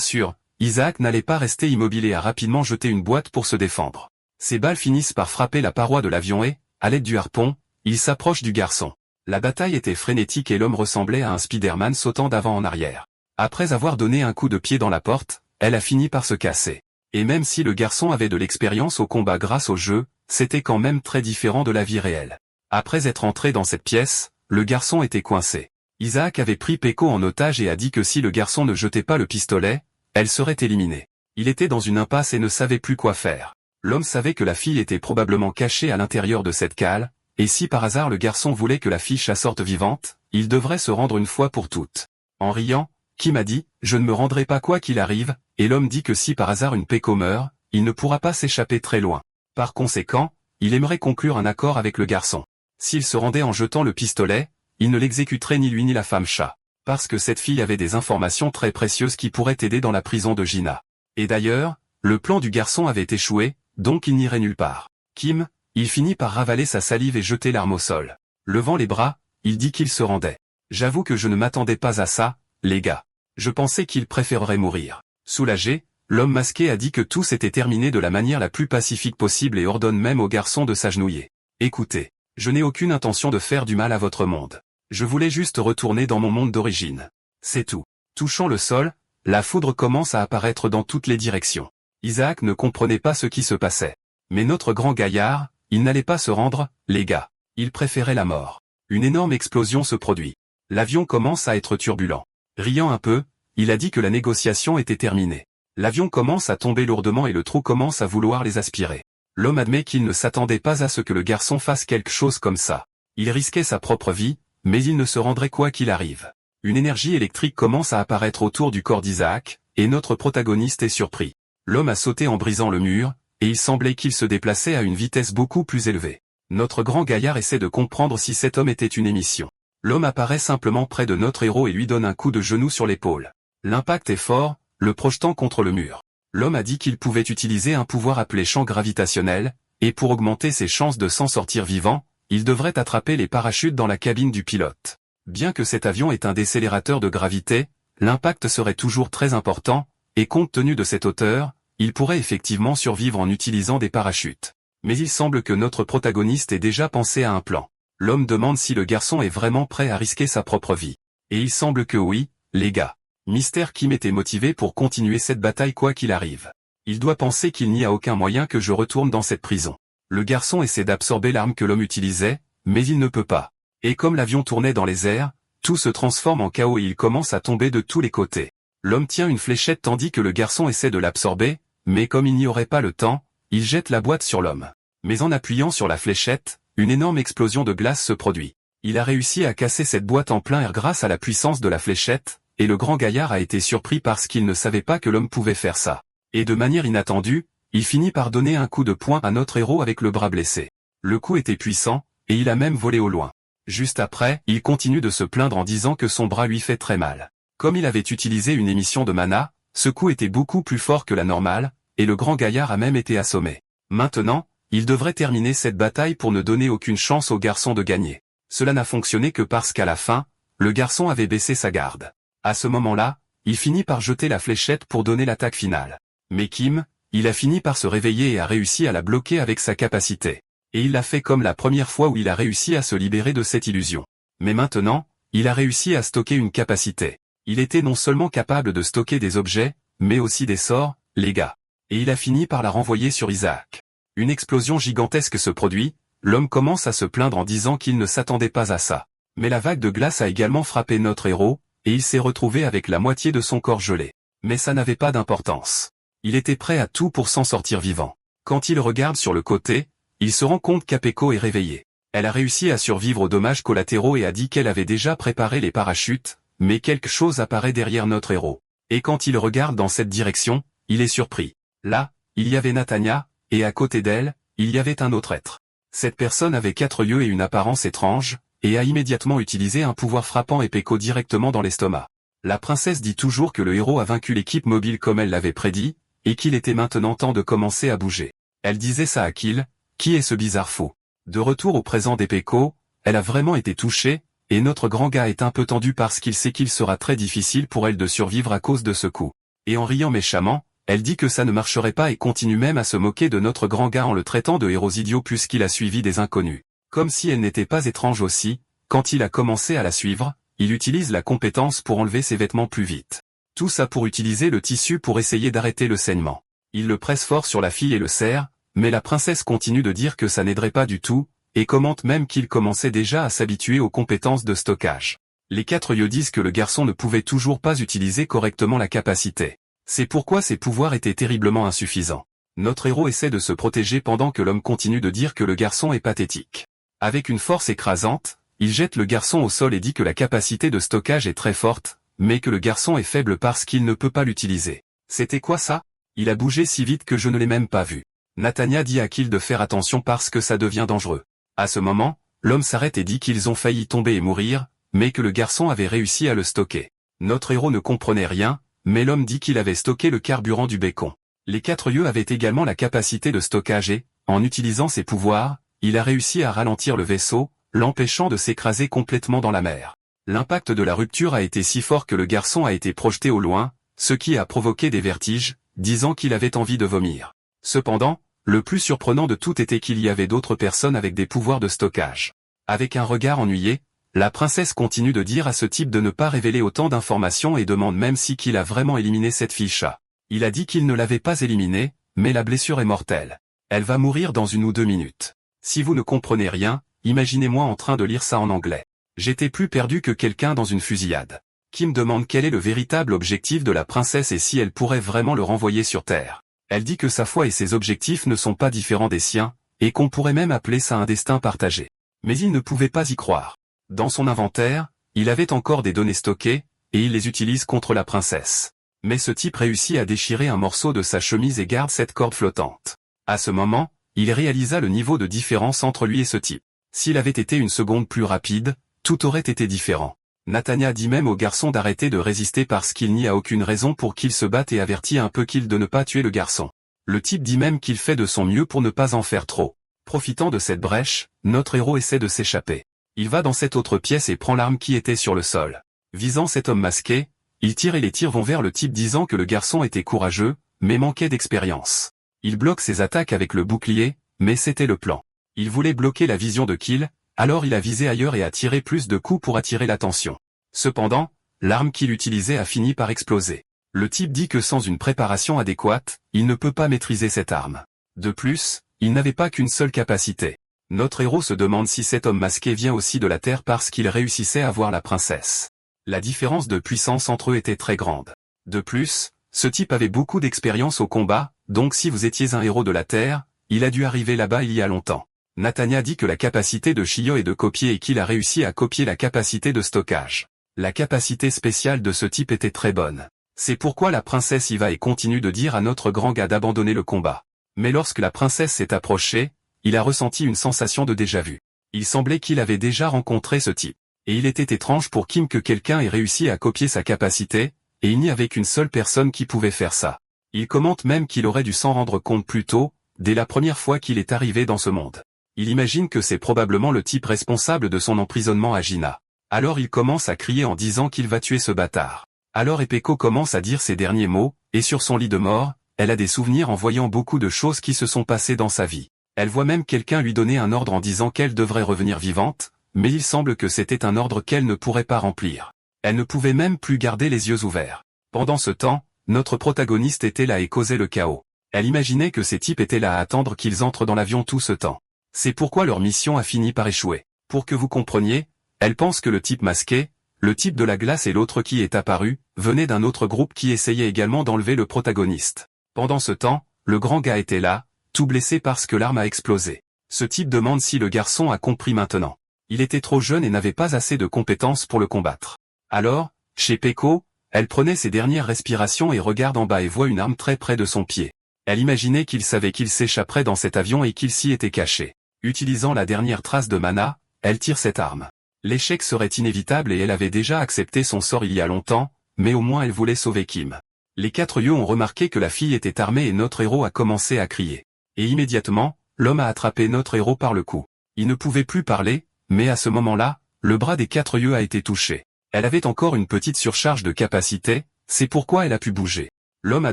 sûr, Isaac n'allait pas rester immobile et a rapidement jeté une boîte pour se défendre. Ces balles finissent par frapper la paroi de l'avion et, à l'aide du harpon, il s'approche du garçon. La bataille était frénétique et l'homme ressemblait à un Spider-Man sautant d'avant en arrière. Après avoir donné un coup de pied dans la porte, elle a fini par se casser. Et même si le garçon avait de l'expérience au combat grâce au jeu, c'était quand même très différent de la vie réelle. Après être entré dans cette pièce, le garçon était coincé. Isaac avait pris Peko en otage et a dit que si le garçon ne jetait pas le pistolet, elle serait éliminée. Il était dans une impasse et ne savait plus quoi faire. L'homme savait que la fille était probablement cachée à l'intérieur de cette cale, et si par hasard le garçon voulait que la fille sorte vivante, il devrait se rendre une fois pour toutes. En riant, Kim a dit « Je ne me rendrai pas quoi qu'il arrive », et l'homme dit que si par hasard une Peko meurt, il ne pourra pas s'échapper très loin. Par conséquent, il aimerait conclure un accord avec le garçon. S'il se rendait en jetant le pistolet, il ne l'exécuterait ni lui ni la femme chat. Parce que cette fille avait des informations très précieuses qui pourraient aider dans la prison de Gina. Et d'ailleurs, le plan du garçon avait échoué, donc il n'irait nulle part. Kim, il finit par ravaler sa salive et jeter l'arme au sol. Levant les bras, il dit qu'il se rendait. J'avoue que je ne m'attendais pas à ça, les gars. Je pensais qu'il préférerait mourir. Soulagé, l'homme masqué a dit que tout s'était terminé de la manière la plus pacifique possible et ordonne même au garçon de s'agenouiller. Écoutez, je n'ai aucune intention de faire du mal à votre monde. Je voulais juste retourner dans mon monde d'origine. C'est tout. Touchant le sol, la foudre commence à apparaître dans toutes les directions. Isaac ne comprenait pas ce qui se passait. Mais notre grand gaillard, il n'allait pas se rendre, les gars. Il préférait la mort. Une énorme explosion se produit. L'avion commence à être turbulent. Riant un peu, il a dit que la négociation était terminée. L'avion commence à tomber lourdement et le trou commence à vouloir les aspirer. L'homme admet qu'il ne s'attendait pas à ce que le garçon fasse quelque chose comme ça. Il risquait sa propre vie, mais il ne se rendrait quoi qu'il arrive. Une énergie électrique commence à apparaître autour du corps d'Isaac, et notre protagoniste est surpris. L'homme a sauté en brisant le mur, et il semblait qu'il se déplaçait à une vitesse beaucoup plus élevée. Notre grand gaillard essaie de comprendre si cet homme était une émission. L'homme apparaît simplement près de notre héros et lui donne un coup de genou sur l'épaule. L'impact est fort, le projetant contre le mur. L'homme a dit qu'il pouvait utiliser un pouvoir appelé champ gravitationnel, et pour augmenter ses chances de s'en sortir vivant, il devrait attraper les parachutes dans la cabine du pilote. Bien que cet avion ait un décélérateur de gravité, l'impact serait toujours très important, et compte tenu de cette hauteur, il pourrait effectivement survivre en utilisant des parachutes. Mais il semble que notre protagoniste ait déjà pensé à un plan. L'homme demande si le garçon est vraiment prêt à risquer sa propre vie. Et il semble que oui, les gars. Mr. Kim était motivé pour continuer cette bataille quoi qu'il arrive. Il doit penser qu'il n'y a aucun moyen que je retourne dans cette prison. Le garçon essaie d'absorber l'arme que l'homme utilisait, mais il ne peut pas. Et comme l'avion tournait dans les airs, tout se transforme en chaos et il commence à tomber de tous les côtés. L'homme tient une fléchette tandis que le garçon essaie de l'absorber, mais comme il n'y aurait pas le temps, il jette la boîte sur l'homme. Mais en appuyant sur la fléchette, une énorme explosion de glace se produit. Il a réussi à casser cette boîte en plein air grâce à la puissance de la fléchette, et le grand gaillard a été surpris parce qu'il ne savait pas que l'homme pouvait faire ça. Et de manière inattendue, il finit par donner un coup de poing à notre héros avec le bras blessé. Le coup était puissant, et il a même volé au loin. Juste après, il continue de se plaindre en disant que son bras lui fait très mal. Comme il avait utilisé une émission de mana, ce coup était beaucoup plus fort que la normale, et le grand gaillard a même été assommé. Maintenant, il devrait terminer cette bataille pour ne donner aucune chance au garçon de gagner. Cela n'a fonctionné que parce qu'à la fin, le garçon avait baissé sa garde. À ce moment-là, il finit par jeter la fléchette pour donner l'attaque finale. Mais Kim, il a fini par se réveiller et a réussi à la bloquer avec sa capacité. Et il l'a fait comme la première fois où il a réussi à se libérer de cette illusion. Mais maintenant, il a réussi à stocker une capacité. Il était non seulement capable de stocker des objets, mais aussi des sorts, les gars. Et il a fini par la renvoyer sur Isaac. Une explosion gigantesque se produit, l'homme commence à se plaindre en disant qu'il ne s'attendait pas à ça. Mais la vague de glace a également frappé notre héros, et il s'est retrouvé avec la moitié de son corps gelé. Mais ça n'avait pas d'importance. Il était prêt à tout pour s'en sortir vivant. Quand il regarde sur le côté, il se rend compte qu'Apeko est réveillée. Elle a réussi à survivre aux dommages collatéraux et a dit qu'elle avait déjà préparé les parachutes, mais quelque chose apparaît derrière notre héros. Et quand il regarde dans cette direction, il est surpris. Là, il y avait Natania, et à côté d'elle, il y avait un autre être. Cette personne avait 4 yeux et une apparence étrange, et a immédiatement utilisé un pouvoir frappant Apeko directement dans l'estomac. La princesse dit toujours que le héros a vaincu l'équipe mobile comme elle l'avait prédit, et qu'il était maintenant temps de commencer à bouger. Elle disait ça à Kill, qui est ce bizarre fou. De retour au présent d'Apeko, elle a vraiment été touchée, et notre grand gars est un peu tendu parce qu'il sait qu'il sera très difficile pour elle de survivre à cause de ce coup. Et en riant méchamment, elle dit que ça ne marcherait pas et continue même à se moquer de notre grand gars en le traitant de héros idiot puisqu'il a suivi des inconnus. Comme si elle n'était pas étrange aussi, quand il a commencé à la suivre, il utilise la compétence pour enlever ses vêtements plus vite. Tout ça pour utiliser le tissu pour essayer d'arrêter le saignement. Il le presse fort sur la fille et le serre, mais la princesse continue de dire que ça n'aiderait pas du tout, et commente même qu'il commençait déjà à s'habituer aux compétences de stockage. Les 4 yeux disent que le garçon ne pouvait toujours pas utiliser correctement la capacité. C'est pourquoi ses pouvoirs étaient terriblement insuffisants. Notre héros essaie de se protéger pendant que l'homme continue de dire que le garçon est pathétique. Avec une force écrasante, il jette le garçon au sol et dit que la capacité de stockage est très forte, mais que le garçon est faible parce qu'il ne peut pas l'utiliser. C'était quoi ça? Il a bougé si vite que je ne l'ai même pas vu. Nathania dit à Kill de faire attention parce que ça devient dangereux. À ce moment, l'homme s'arrête et dit qu'ils ont failli tomber et mourir, mais que le garçon avait réussi à le stocker. Notre héros ne comprenait rien, mais l'homme dit qu'il avait stocké le carburant du bacon. Les 4 yeux avaient également la capacité de stockage et, en utilisant ses pouvoirs, il a réussi à ralentir le vaisseau, l'empêchant de s'écraser complètement dans la mer. L'impact de la rupture a été si fort que le garçon a été projeté au loin, ce qui a provoqué des vertiges, disant qu'il avait envie de vomir. Cependant, le plus surprenant de tout était qu'il y avait d'autres personnes avec des pouvoirs de stockage. Avec un regard ennuyé, la princesse continue de dire à ce type de ne pas révéler autant d'informations et demande même si qu'il a vraiment éliminé cette fille chat. Il a dit qu'il ne l'avait pas éliminée, mais la blessure est mortelle. Elle va mourir dans 1 ou 2 minutes. Si vous ne comprenez rien, imaginez-moi en train de lire ça en anglais. J'étais plus perdu que quelqu'un dans une fusillade. Kim demande quel est le véritable objectif de la princesse et si elle pourrait vraiment le renvoyer sur Terre. Elle dit que sa foi et ses objectifs ne sont pas différents des siens, et qu'on pourrait même appeler ça un destin partagé. Mais il ne pouvait pas y croire. Dans son inventaire, il avait encore des données stockées, et il les utilise contre la princesse. Mais ce type réussit à déchirer un morceau de sa chemise et garde cette corde flottante. À ce moment, il réalisa le niveau de différence entre lui et ce type. S'il avait été une seconde plus rapide, tout aurait été différent. Nathania dit même au garçon d'arrêter de résister parce qu'il n'y a aucune raison pour qu'il se batte et avertit un peu Kill de ne pas tuer le garçon. Le type dit même qu'il fait de son mieux pour ne pas en faire trop. Profitant de cette brèche, notre héros essaie de s'échapper. Il va dans cette autre pièce et prend l'arme qui était sur le sol. Visant cet homme masqué, il tire et les tirs vont vers le type disant que le garçon était courageux, mais manquait d'expérience. Il bloque ses attaques avec le bouclier, mais c'était le plan. Il voulait bloquer la vision de Kill, alors il a visé ailleurs et a tiré plus de coups pour attirer l'attention. Cependant, l'arme qu'il utilisait a fini par exploser. Le type dit que sans une préparation adéquate, il ne peut pas maîtriser cette arme. De plus, il n'avait pas qu'une seule capacité. Notre héros se demande si cet homme masqué vient aussi de la Terre parce qu'il réussissait à voir la princesse. La différence de puissance entre eux était très grande. De plus, ce type avait beaucoup d'expérience au combat, donc si vous étiez un héros de la Terre, il a dû arriver là-bas il y a longtemps. Nathania dit que la capacité de Shio est de copier et qu'il a réussi à copier la capacité de stockage. La capacité spéciale de ce type était très bonne. C'est pourquoi la princesse y va et continue de dire à notre grand gars d'abandonner le combat. Mais lorsque la princesse s'est approchée, il a ressenti une sensation de déjà-vu. Il semblait qu'il avait déjà rencontré ce type. Et il était étrange pour Kim que quelqu'un ait réussi à copier sa capacité, et il n'y avait qu'une seule personne qui pouvait faire ça. Il commente même qu'il aurait dû s'en rendre compte plus tôt, dès la première fois qu'il est arrivé dans ce monde. Il imagine que c'est probablement le type responsable de son emprisonnement à Gina. Alors il commence à crier en disant qu'il va tuer ce bâtard. Alors Epeko commence à dire ses derniers mots, et sur son lit de mort, elle a des souvenirs en voyant beaucoup de choses qui se sont passées dans sa vie. Elle voit même quelqu'un lui donner un ordre en disant qu'elle devrait revenir vivante, mais il semble que c'était un ordre qu'elle ne pourrait pas remplir. Elle ne pouvait même plus garder les yeux ouverts. Pendant ce temps, notre protagoniste était là et causait le chaos. Elle imaginait que ces types étaient là à attendre qu'ils entrent dans l'avion tout ce temps. C'est pourquoi leur mission a fini par échouer. Pour que vous compreniez, elle pense que le type masqué, le type de la glace et l'autre qui est apparu, venaient d'un autre groupe qui essayait également d'enlever le protagoniste. Pendant ce temps, le grand gars était là, tout blessé parce que l'arme a explosé. Ce type demande si le garçon a compris maintenant. Il était trop jeune et n'avait pas assez de compétences pour le combattre. Alors, chez Peko, elle prenait ses dernières respirations et regarde en bas et voit une arme très près de son pied. Elle imaginait qu'il savait qu'il s'échapperait dans cet avion et qu'il s'y était caché. Utilisant la dernière trace de mana, elle tire cette arme. L'échec serait inévitable et elle avait déjà accepté son sort il y a longtemps, mais au moins elle voulait sauver Kim. Les 4 yeux ont remarqué que la fille était armée et notre héros a commencé à crier. Et immédiatement, l'homme a attrapé notre héros par le cou. Il ne pouvait plus parler, mais à ce moment-là, le bras des 4 yeux a été touché. Elle avait encore une petite surcharge de capacité, c'est pourquoi elle a pu bouger. L'homme a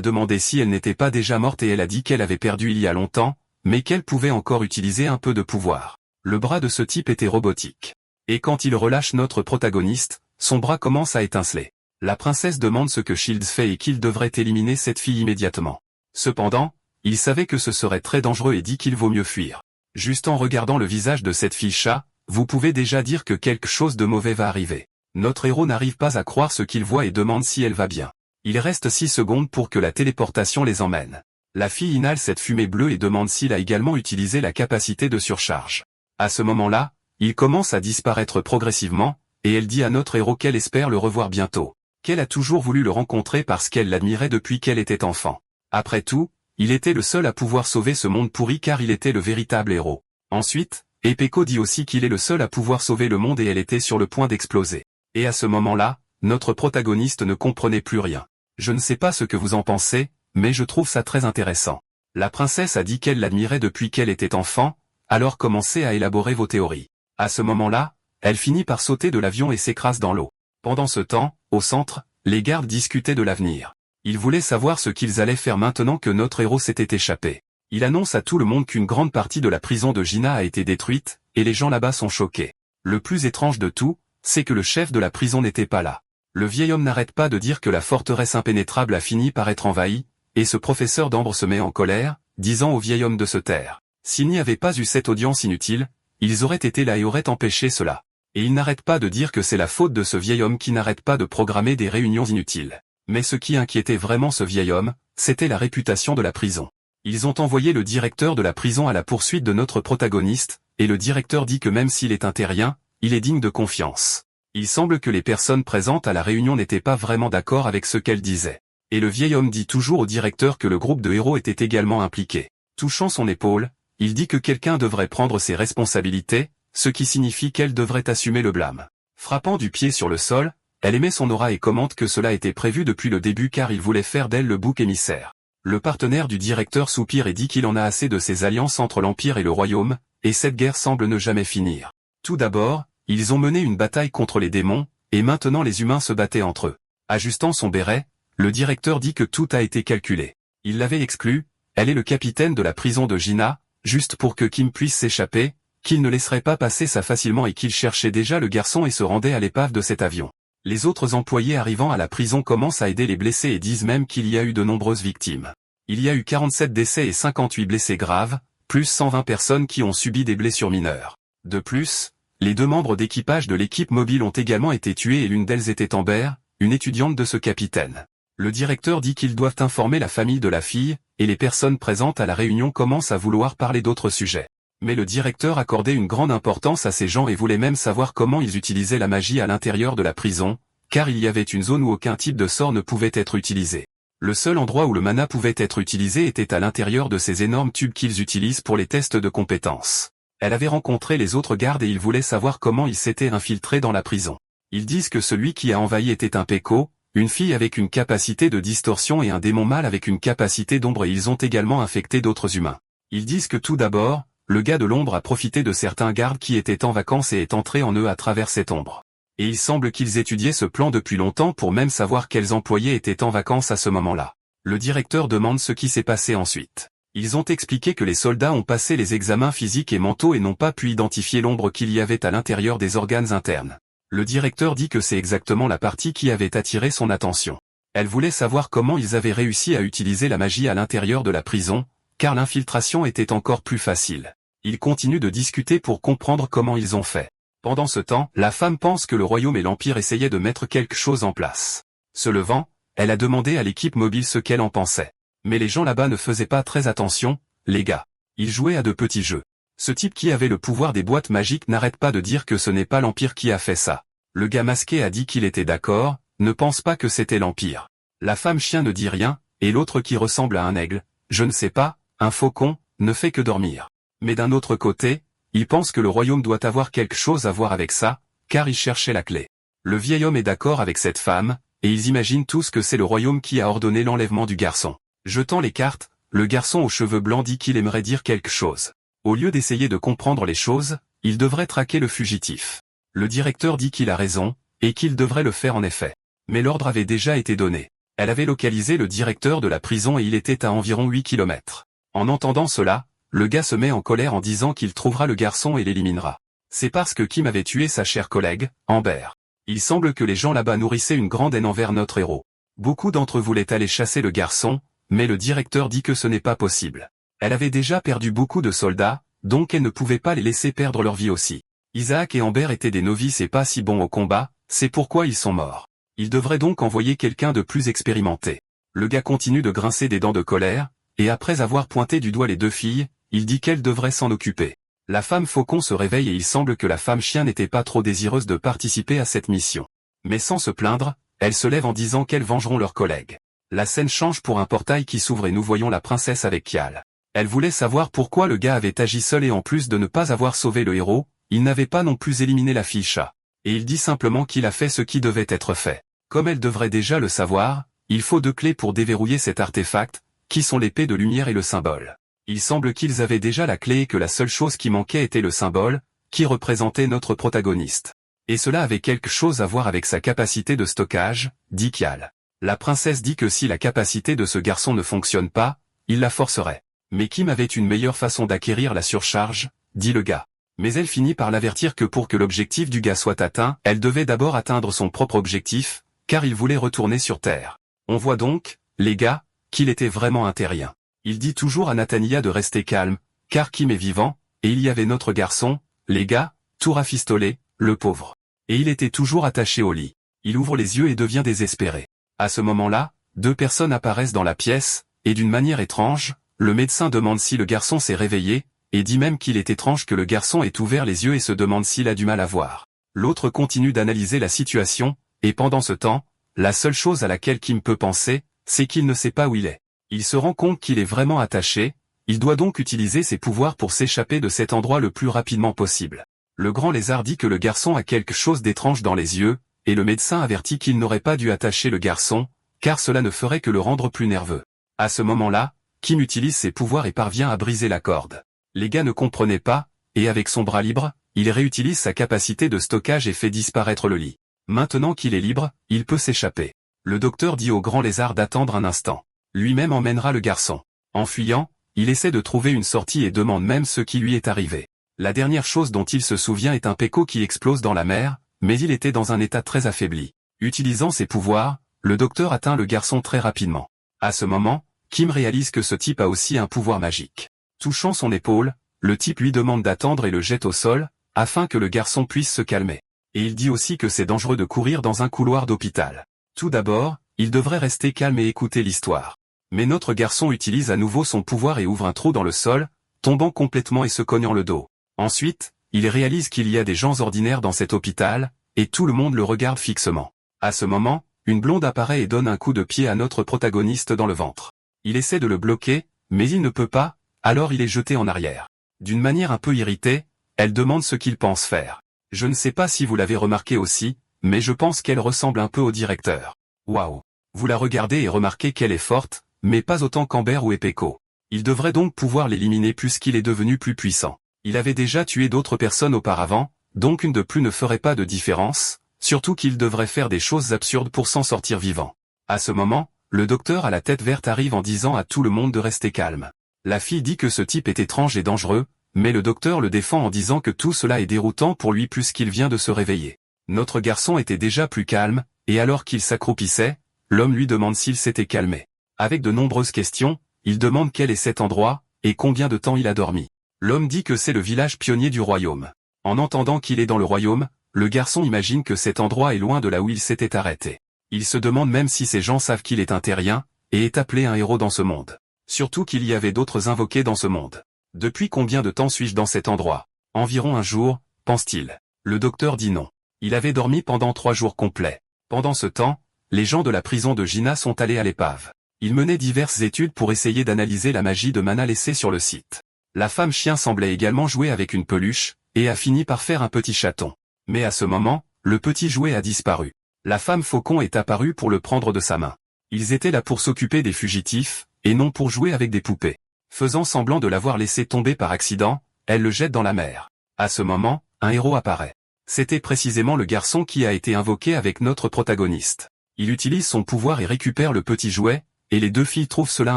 demandé si elle n'était pas déjà morte et elle a dit qu'elle avait perdu il y a longtemps, mais qu'elle pouvait encore utiliser un peu de pouvoir. Le bras de ce type était robotique. Et quand il relâche notre protagoniste, son bras commence à étinceler. La princesse demande ce que Shields fait et qu'il devrait éliminer cette fille immédiatement. Cependant, il savait que ce serait très dangereux et dit qu'il vaut mieux fuir. Juste en regardant le visage de cette fille chat, vous pouvez déjà dire que quelque chose de mauvais va arriver. Notre héros n'arrive pas à croire ce qu'il voit et demande si elle va bien. Il reste 6 secondes pour que la téléportation les emmène. La fille inhale cette fumée bleue et demande s'il a également utilisé la capacité de surcharge. À ce moment-là, il commence à disparaître progressivement, et elle dit à notre héros qu'elle espère le revoir bientôt. Qu'elle a toujours voulu le rencontrer parce qu'elle l'admirait depuis qu'elle était enfant. Après tout, il était le seul à pouvoir sauver ce monde pourri car il était le véritable héros. Ensuite, Epeko dit aussi qu'il est le seul à pouvoir sauver le monde et elle était sur le point d'exploser. Et à ce moment-là, notre protagoniste ne comprenait plus rien. Je ne sais pas ce que vous en pensez, mais je trouve ça très intéressant. La princesse a dit qu'elle l'admirait depuis qu'elle était enfant, alors commencez à élaborer vos théories. À ce moment-là, elle finit par sauter de l'avion et s'écrase dans l'eau. Pendant ce temps, au centre, les gardes discutaient de l'avenir. Ils voulaient savoir ce qu'ils allaient faire maintenant que notre héros s'était échappé. Il annonce à tout le monde qu'une grande partie de la prison de Gina a été détruite, et les gens là-bas sont choqués. Le plus étrange de tout, c'est que le chef de la prison n'était pas là. Le vieil homme n'arrête pas de dire que la forteresse impénétrable a fini par être envahie, et ce professeur d'ambre se met en colère, disant au vieil homme de se taire. S'il n'y avait pas eu cette audience inutile, ils auraient été là et auraient empêché cela. Et il n'arrête pas de dire que c'est la faute de ce vieil homme qui n'arrête pas de programmer des réunions inutiles. Mais ce qui inquiétait vraiment ce vieil homme, c'était la réputation de la prison. Ils ont envoyé le directeur de la prison à la poursuite de notre protagoniste, et le directeur dit que même s'il est un terrien, il est digne de confiance. Il semble que les personnes présentes à la réunion n'étaient pas vraiment d'accord avec ce qu'elle disait. Et le vieil homme dit toujours au directeur que le groupe de héros était également impliqué. Touchant son épaule, il dit que quelqu'un devrait prendre ses responsabilités, ce qui signifie qu'elle devrait assumer le blâme. Frappant du pied sur le sol, elle émet son aura et commente que cela était prévu depuis le début car il voulait faire d'elle le bouc émissaire. Le partenaire du directeur soupire et dit qu'il en a assez de ces alliances entre l'Empire et le Royaume, et cette guerre semble ne jamais finir. Tout d'abord, ils ont mené une bataille contre les démons, et maintenant les humains se battaient entre eux. Ajustant son béret, le directeur dit que tout a été calculé. Il l'avait exclu, elle est le capitaine de la prison de Gina, juste pour que Kim puisse s'échapper, qu'il ne laisserait pas passer ça facilement et qu'il cherchait déjà le garçon et se rendait à l'épave de cet avion. Les autres employés arrivant à la prison commencent à aider les blessés et disent même qu'il y a eu de nombreuses victimes. Il y a eu 47 décès et 58 blessés graves, plus 120 personnes qui ont subi des blessures mineures. De plus, les 2 membres d'équipage de l'équipe mobile ont également été tués et l'une d'elles était Amber, une étudiante de ce capitaine. Le directeur dit qu'ils doivent informer la famille de la fille, et les personnes présentes à la réunion commencent à vouloir parler d'autres sujets. Mais le directeur accordait une grande importance à ces gens et voulait même savoir comment ils utilisaient la magie à l'intérieur de la prison, car il y avait une zone où aucun type de sort ne pouvait être utilisé. Le seul endroit où le mana pouvait être utilisé était à l'intérieur de ces énormes tubes qu'ils utilisent pour les tests de compétences. Elle avait rencontré les autres gardes et ils voulaient savoir comment ils s'étaient infiltrés dans la prison. Ils disent que celui qui a envahi était un Peko, une fille avec une capacité de distorsion et un démon mâle avec une capacité d'ombre et ils ont également infecté d'autres humains. Ils disent que tout d'abord, le gars de l'ombre a profité de certains gardes qui étaient en vacances et est entré en eux à travers cette ombre. Et il semble qu'ils étudiaient ce plan depuis longtemps pour même savoir quels employés étaient en vacances à ce moment-là. Le directeur demande ce qui s'est passé ensuite. Ils ont expliqué que les soldats ont passé les examens physiques et mentaux et n'ont pas pu identifier l'ombre qu'il y avait à l'intérieur des organes internes. Le directeur dit que c'est exactement la partie qui avait attiré son attention. Elle voulait savoir comment ils avaient réussi à utiliser la magie à l'intérieur de la prison, car l'infiltration était encore plus facile. Ils continuent de discuter pour comprendre comment ils ont fait. Pendant ce temps, la femme pense que le royaume et l'empire essayaient de mettre quelque chose en place. Se levant, elle a demandé à l'équipe mobile ce qu'elle en pensait. Mais les gens là-bas ne faisaient pas très attention, les gars. Ils jouaient à de petits jeux. Ce type qui avait le pouvoir des boîtes magiques n'arrête pas de dire que ce n'est pas l'empire qui a fait ça. Le gars masqué a dit qu'il était d'accord, ne pense pas que c'était l'empire. La femme chien ne dit rien, et l'autre qui ressemble à un aigle, je ne sais pas, un faucon, ne fait que dormir. Mais d'un autre côté, il pense que le royaume doit avoir quelque chose à voir avec ça, car il cherchait la clé. Le vieil homme est d'accord avec cette femme, et ils imaginent tous que c'est le royaume qui a ordonné l'enlèvement du garçon. Jetant les cartes, le garçon aux cheveux blancs dit qu'il aimerait dire quelque chose. Au lieu d'essayer de comprendre les choses, il devrait traquer le fugitif. Le directeur dit qu'il a raison, et qu'il devrait le faire en effet. Mais l'ordre avait déjà été donné. Elle avait localisé le directeur de la prison et il était à environ 8 kilomètres. En entendant cela, le gars se met en colère en disant qu'il trouvera le garçon et l'éliminera. C'est parce que Kim avait tué sa chère collègue, Amber. Il semble que les gens là-bas nourrissaient une grande haine envers notre héros. Beaucoup d'entre eux voulaient aller chasser le garçon, mais le directeur dit que ce n'est pas possible. Elle avait déjà perdu beaucoup de soldats, donc elle ne pouvait pas les laisser perdre leur vie aussi. Isaac et Amber étaient des novices et pas si bons au combat, c'est pourquoi ils sont morts. Il devrait donc envoyer quelqu'un de plus expérimenté. Le gars continue de grincer des dents de colère, et après avoir pointé du doigt les deux filles, il dit qu'elle devrait s'en occuper. La femme faucon se réveille et il semble que la femme chien n'était pas trop désireuse de participer à cette mission. Mais sans se plaindre, elle se lève en disant qu'elles vengeront leurs collègues. La scène change pour un portail qui s'ouvre et nous voyons la princesse avec Kial. Elle voulait savoir pourquoi le gars avait agi seul et en plus de ne pas avoir sauvé le héros, il n'avait pas non plus éliminé la fille chat. Et il dit simplement qu'il a fait ce qui devait être fait. Comme elle devrait déjà le savoir, il faut 2 clés pour déverrouiller cet artefact, qui sont l'épée de lumière et le symbole. Il semble qu'ils avaient déjà la clé et que la seule chose qui manquait était le symbole, qui représentait notre protagoniste. Et cela avait quelque chose à voir avec sa capacité de stockage, dit Kial. La princesse dit que si la capacité de ce garçon ne fonctionne pas, il la forcerait. Mais Kim avait une meilleure façon d'acquérir la surcharge, dit le gars. Mais elle finit par l'avertir que pour que l'objectif du gars soit atteint, elle devait d'abord atteindre son propre objectif, car il voulait retourner sur Terre. On voit donc, les gars, qu'il était vraiment un terrien. Il dit toujours à Nathania de rester calme, car Kim est vivant, et il y avait notre garçon, les gars, tout rafistolé, le pauvre. Et il était toujours attaché au lit. Il ouvre les yeux et devient désespéré. À ce moment-là, 2 personnes apparaissent dans la pièce, et d'une manière étrange, le médecin demande si le garçon s'est réveillé, et dit même qu'il est étrange que le garçon ait ouvert les yeux et se demande s'il a du mal à voir. L'autre continue d'analyser la situation, et pendant ce temps, la seule chose à laquelle Kim peut penser, c'est qu'il ne sait pas où il est. Il se rend compte qu'il est vraiment attaché, il doit donc utiliser ses pouvoirs pour s'échapper de cet endroit le plus rapidement possible. Le grand lézard dit que le garçon a quelque chose d'étrange dans les yeux, et le médecin avertit qu'il n'aurait pas dû attacher le garçon, car cela ne ferait que le rendre plus nerveux. À ce moment-là, Kim utilise ses pouvoirs et parvient à briser la corde. Les gars ne comprenaient pas, et avec son bras libre, il réutilise sa capacité de stockage et fait disparaître le lit. Maintenant qu'il est libre, il peut s'échapper. Le docteur dit au grand lézard d'attendre un instant. Lui-même emmènera le garçon. En fuyant, il essaie de trouver une sortie et demande même ce qui lui est arrivé. La dernière chose dont il se souvient est un péco qui explose dans la mer, mais il était dans un état très affaibli. Utilisant ses pouvoirs, le docteur atteint le garçon très rapidement. À ce moment, Kim réalise que ce type a aussi un pouvoir magique. Touchant son épaule, le type lui demande d'attendre et le jette au sol, afin que le garçon puisse se calmer. Et il dit aussi que c'est dangereux de courir dans un couloir d'hôpital. Tout d'abord, il devrait rester calme et écouter l'histoire. Mais notre garçon utilise à nouveau son pouvoir et ouvre un trou dans le sol, tombant complètement et se cognant le dos. Ensuite, il réalise qu'il y a des gens ordinaires dans cet hôpital, et tout le monde le regarde fixement. À ce moment, une blonde apparaît et donne un coup de pied à notre protagoniste dans le ventre. Il essaie de le bloquer, mais il ne peut pas, alors il est jeté en arrière. D'une manière un peu irritée, elle demande ce qu'il pense faire. Je ne sais pas si vous l'avez remarqué aussi, mais je pense qu'elle ressemble un peu au directeur. Waouh! Vous la regardez et remarquez qu'elle est forte, mais pas autant qu'Amber ou Epeko. Il devrait donc pouvoir l'éliminer puisqu'il est devenu plus puissant. Il avait déjà tué d'autres personnes auparavant, donc une de plus ne ferait pas de différence, surtout qu'il devrait faire des choses absurdes pour s'en sortir vivant. À ce moment, le docteur à la tête verte arrive en disant à tout le monde de rester calme. La fille dit que ce type est étrange et dangereux, mais le docteur le défend en disant que tout cela est déroutant pour lui puisqu'il vient de se réveiller. Notre garçon était déjà plus calme, et alors qu'il s'accroupissait, l'homme lui demande s'il s'était calmé. Avec de nombreuses questions, il demande quel est cet endroit, et combien de temps il a dormi. L'homme dit que c'est le village pionnier du royaume. En entendant qu'il est dans le royaume, le garçon imagine que cet endroit est loin de là où il s'était arrêté. Il se demande même si ces gens savent qu'il est un terrien, et est appelé un héros dans ce monde. Surtout qu'il y avait d'autres invoqués dans ce monde. Depuis combien de temps suis-je dans cet endroit? Environ un jour, pense-t-il. Le docteur dit non. Il avait dormi pendant 3 jours complets. Pendant ce temps, les gens de la prison de Gina sont allés à l'épave. Ils menaient diverses études pour essayer d'analyser la magie de mana laissée sur le site. La femme chien semblait également jouer avec une peluche, et a fini par faire un petit chaton. Mais à ce moment, le petit jouet a disparu. La femme faucon est apparue pour le prendre de sa main. Ils étaient là pour s'occuper des fugitifs, et non pour jouer avec des poupées. Faisant semblant de l'avoir laissé tomber par accident, elle le jette dans la mer. À ce moment, un héros apparaît. C'était précisément le garçon qui a été invoqué avec notre protagoniste. Il utilise son pouvoir et récupère le petit jouet, et les deux filles trouvent cela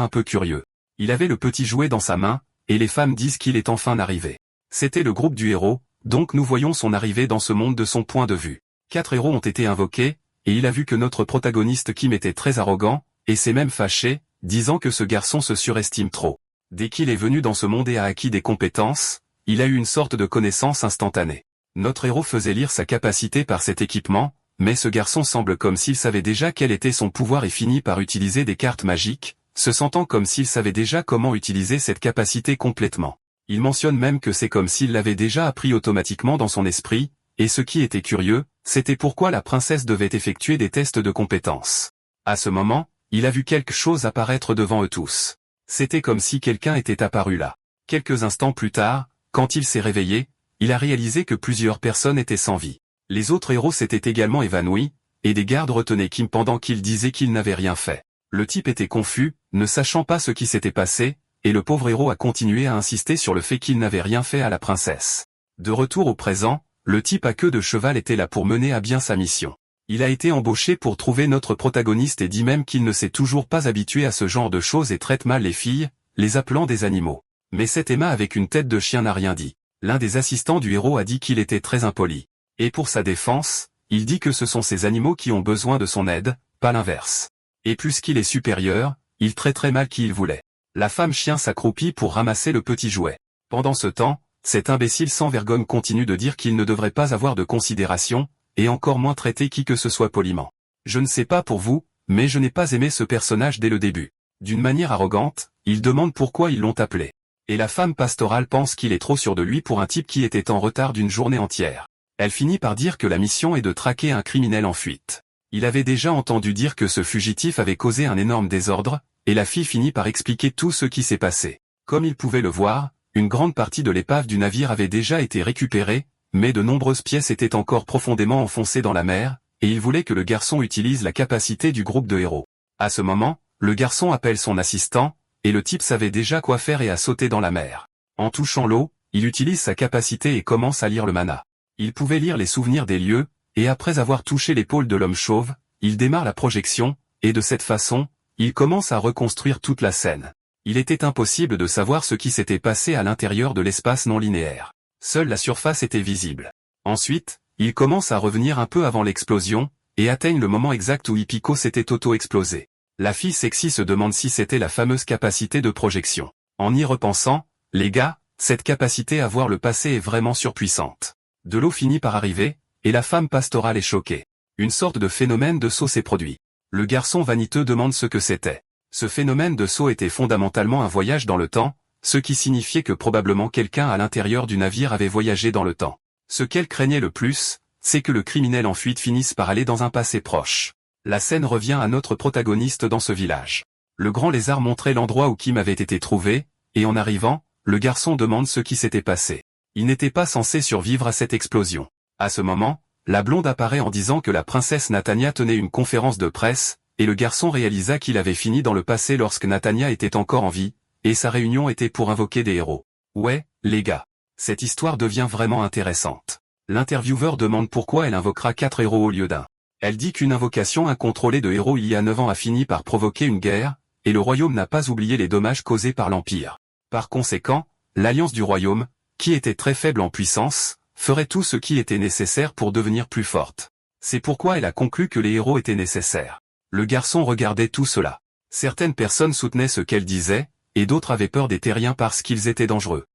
un peu curieux. Il avait le petit jouet dans sa main, et les femmes disent qu'il est enfin arrivé. C'était le groupe du héros, donc nous voyons son arrivée dans ce monde de son point de vue. 4 héros ont été invoqués, et il a vu que notre protagoniste Kim était très arrogant, et s'est même fâché, disant que ce garçon se surestime trop. Dès qu'il est venu dans ce monde et a acquis des compétences, il a eu une sorte de connaissance instantanée. Notre héros faisait lire sa capacité par cet équipement, mais ce garçon semble comme s'il savait déjà quel était son pouvoir et finit par utiliser des cartes magiques, se sentant comme s'il savait déjà comment utiliser cette capacité complètement. Il mentionne même que c'est comme s'il l'avait déjà appris automatiquement dans son esprit, et ce qui était curieux, c'était pourquoi la princesse devait effectuer des tests de compétences. À ce moment, il a vu quelque chose apparaître devant eux tous. C'était comme si quelqu'un était apparu là. Quelques instants plus tard, quand il s'est réveillé, il a réalisé que plusieurs personnes étaient sans vie. Les autres héros s'étaient également évanouis, et des gardes retenaient Kim pendant qu'il disait qu'il n'avait rien fait. Le type était confus, ne sachant pas ce qui s'était passé, et le pauvre héros a continué à insister sur le fait qu'il n'avait rien fait à la princesse. De retour au présent, le type à queue de cheval était là pour mener à bien sa mission. Il a été embauché pour trouver notre protagoniste et dit même qu'il ne s'est toujours pas habitué à ce genre de choses et traite mal les filles, les appelant des animaux. Mais cette Emma avec une tête de chien n'a rien dit. L'un des assistants du héros a dit qu'il était très impoli. Et pour sa défense, il dit que ce sont ces animaux qui ont besoin de son aide, pas l'inverse. Et puisqu'il est supérieur, il traiterait mal qui il voulait. La femme chien s'accroupit pour ramasser le petit jouet. Pendant ce temps, cet imbécile sans vergogne continue de dire qu'il ne devrait pas avoir de considération, et encore moins traiter qui que ce soit poliment. Je ne sais pas pour vous, mais je n'ai pas aimé ce personnage dès le début. D'une manière arrogante, il demande pourquoi ils l'ont appelé. Et la femme pastorale pense qu'il est trop sûr de lui pour un type qui était en retard d'une journée entière. Elle finit par dire que la mission est de traquer un criminel en fuite. Il avait déjà entendu dire que ce fugitif avait causé un énorme désordre, et la fille finit par expliquer tout ce qui s'est passé. Comme il pouvait le voir, une grande partie de l'épave du navire avait déjà été récupérée, mais de nombreuses pièces étaient encore profondément enfoncées dans la mer, et il voulait que le garçon utilise la capacité du groupe de héros. À ce moment, le garçon appelle son assistant, et le type savait déjà quoi faire et a sauté dans la mer. En touchant l'eau, il utilise sa capacité et commence à lire le mana. Il pouvait lire les souvenirs des lieux, et après avoir touché l'épaule de l'homme chauve, il démarre la projection, et de cette façon, il commence à reconstruire toute la scène. Il était impossible de savoir ce qui s'était passé à l'intérieur de l'espace non linéaire. Seule la surface était visible. Ensuite, il commence à revenir un peu avant l'explosion, et atteigne le moment exact où Hippico s'était auto-explosé. La fille sexy se demande si c'était la fameuse capacité de projection. En y repensant, les gars, cette capacité à voir le passé est vraiment surpuissante. De l'eau finit par arriver, et la femme pastorale est choquée. Une sorte de phénomène de saut s'est produit. Le garçon vaniteux demande ce que c'était. Ce phénomène de saut était fondamentalement un voyage dans le temps, ce qui signifiait que probablement quelqu'un à l'intérieur du navire avait voyagé dans le temps. Ce qu'elle craignait le plus, c'est que le criminel en fuite finisse par aller dans un passé proche. La scène revient à notre protagoniste dans ce village. Le grand lézard montrait l'endroit où Kim avait été trouvé, et en arrivant, le garçon demande ce qui s'était passé. Il n'était pas censé survivre à cette explosion. À ce moment, la blonde apparaît en disant que la princesse Natania tenait une conférence de presse, et le garçon réalisa qu'il avait fini dans le passé lorsque Natania était encore en vie, et sa réunion était pour invoquer des héros. Ouais, les gars. Cette histoire devient vraiment intéressante. L'intervieweur demande pourquoi elle invoquera 4 héros au lieu d'un. Elle dit qu'une invocation incontrôlée de héros il y a 9 ans a fini par provoquer une guerre, et le royaume n'a pas oublié les dommages causés par l'Empire. Par conséquent, l'alliance du royaume, qui était très faible en puissance, ferait tout ce qui était nécessaire pour devenir plus forte. C'est pourquoi elle a conclu que les héros étaient nécessaires. Le garçon regardait tout cela. Certaines personnes soutenaient ce qu'elle disait, et d'autres avaient peur des terriens parce qu'ils étaient dangereux.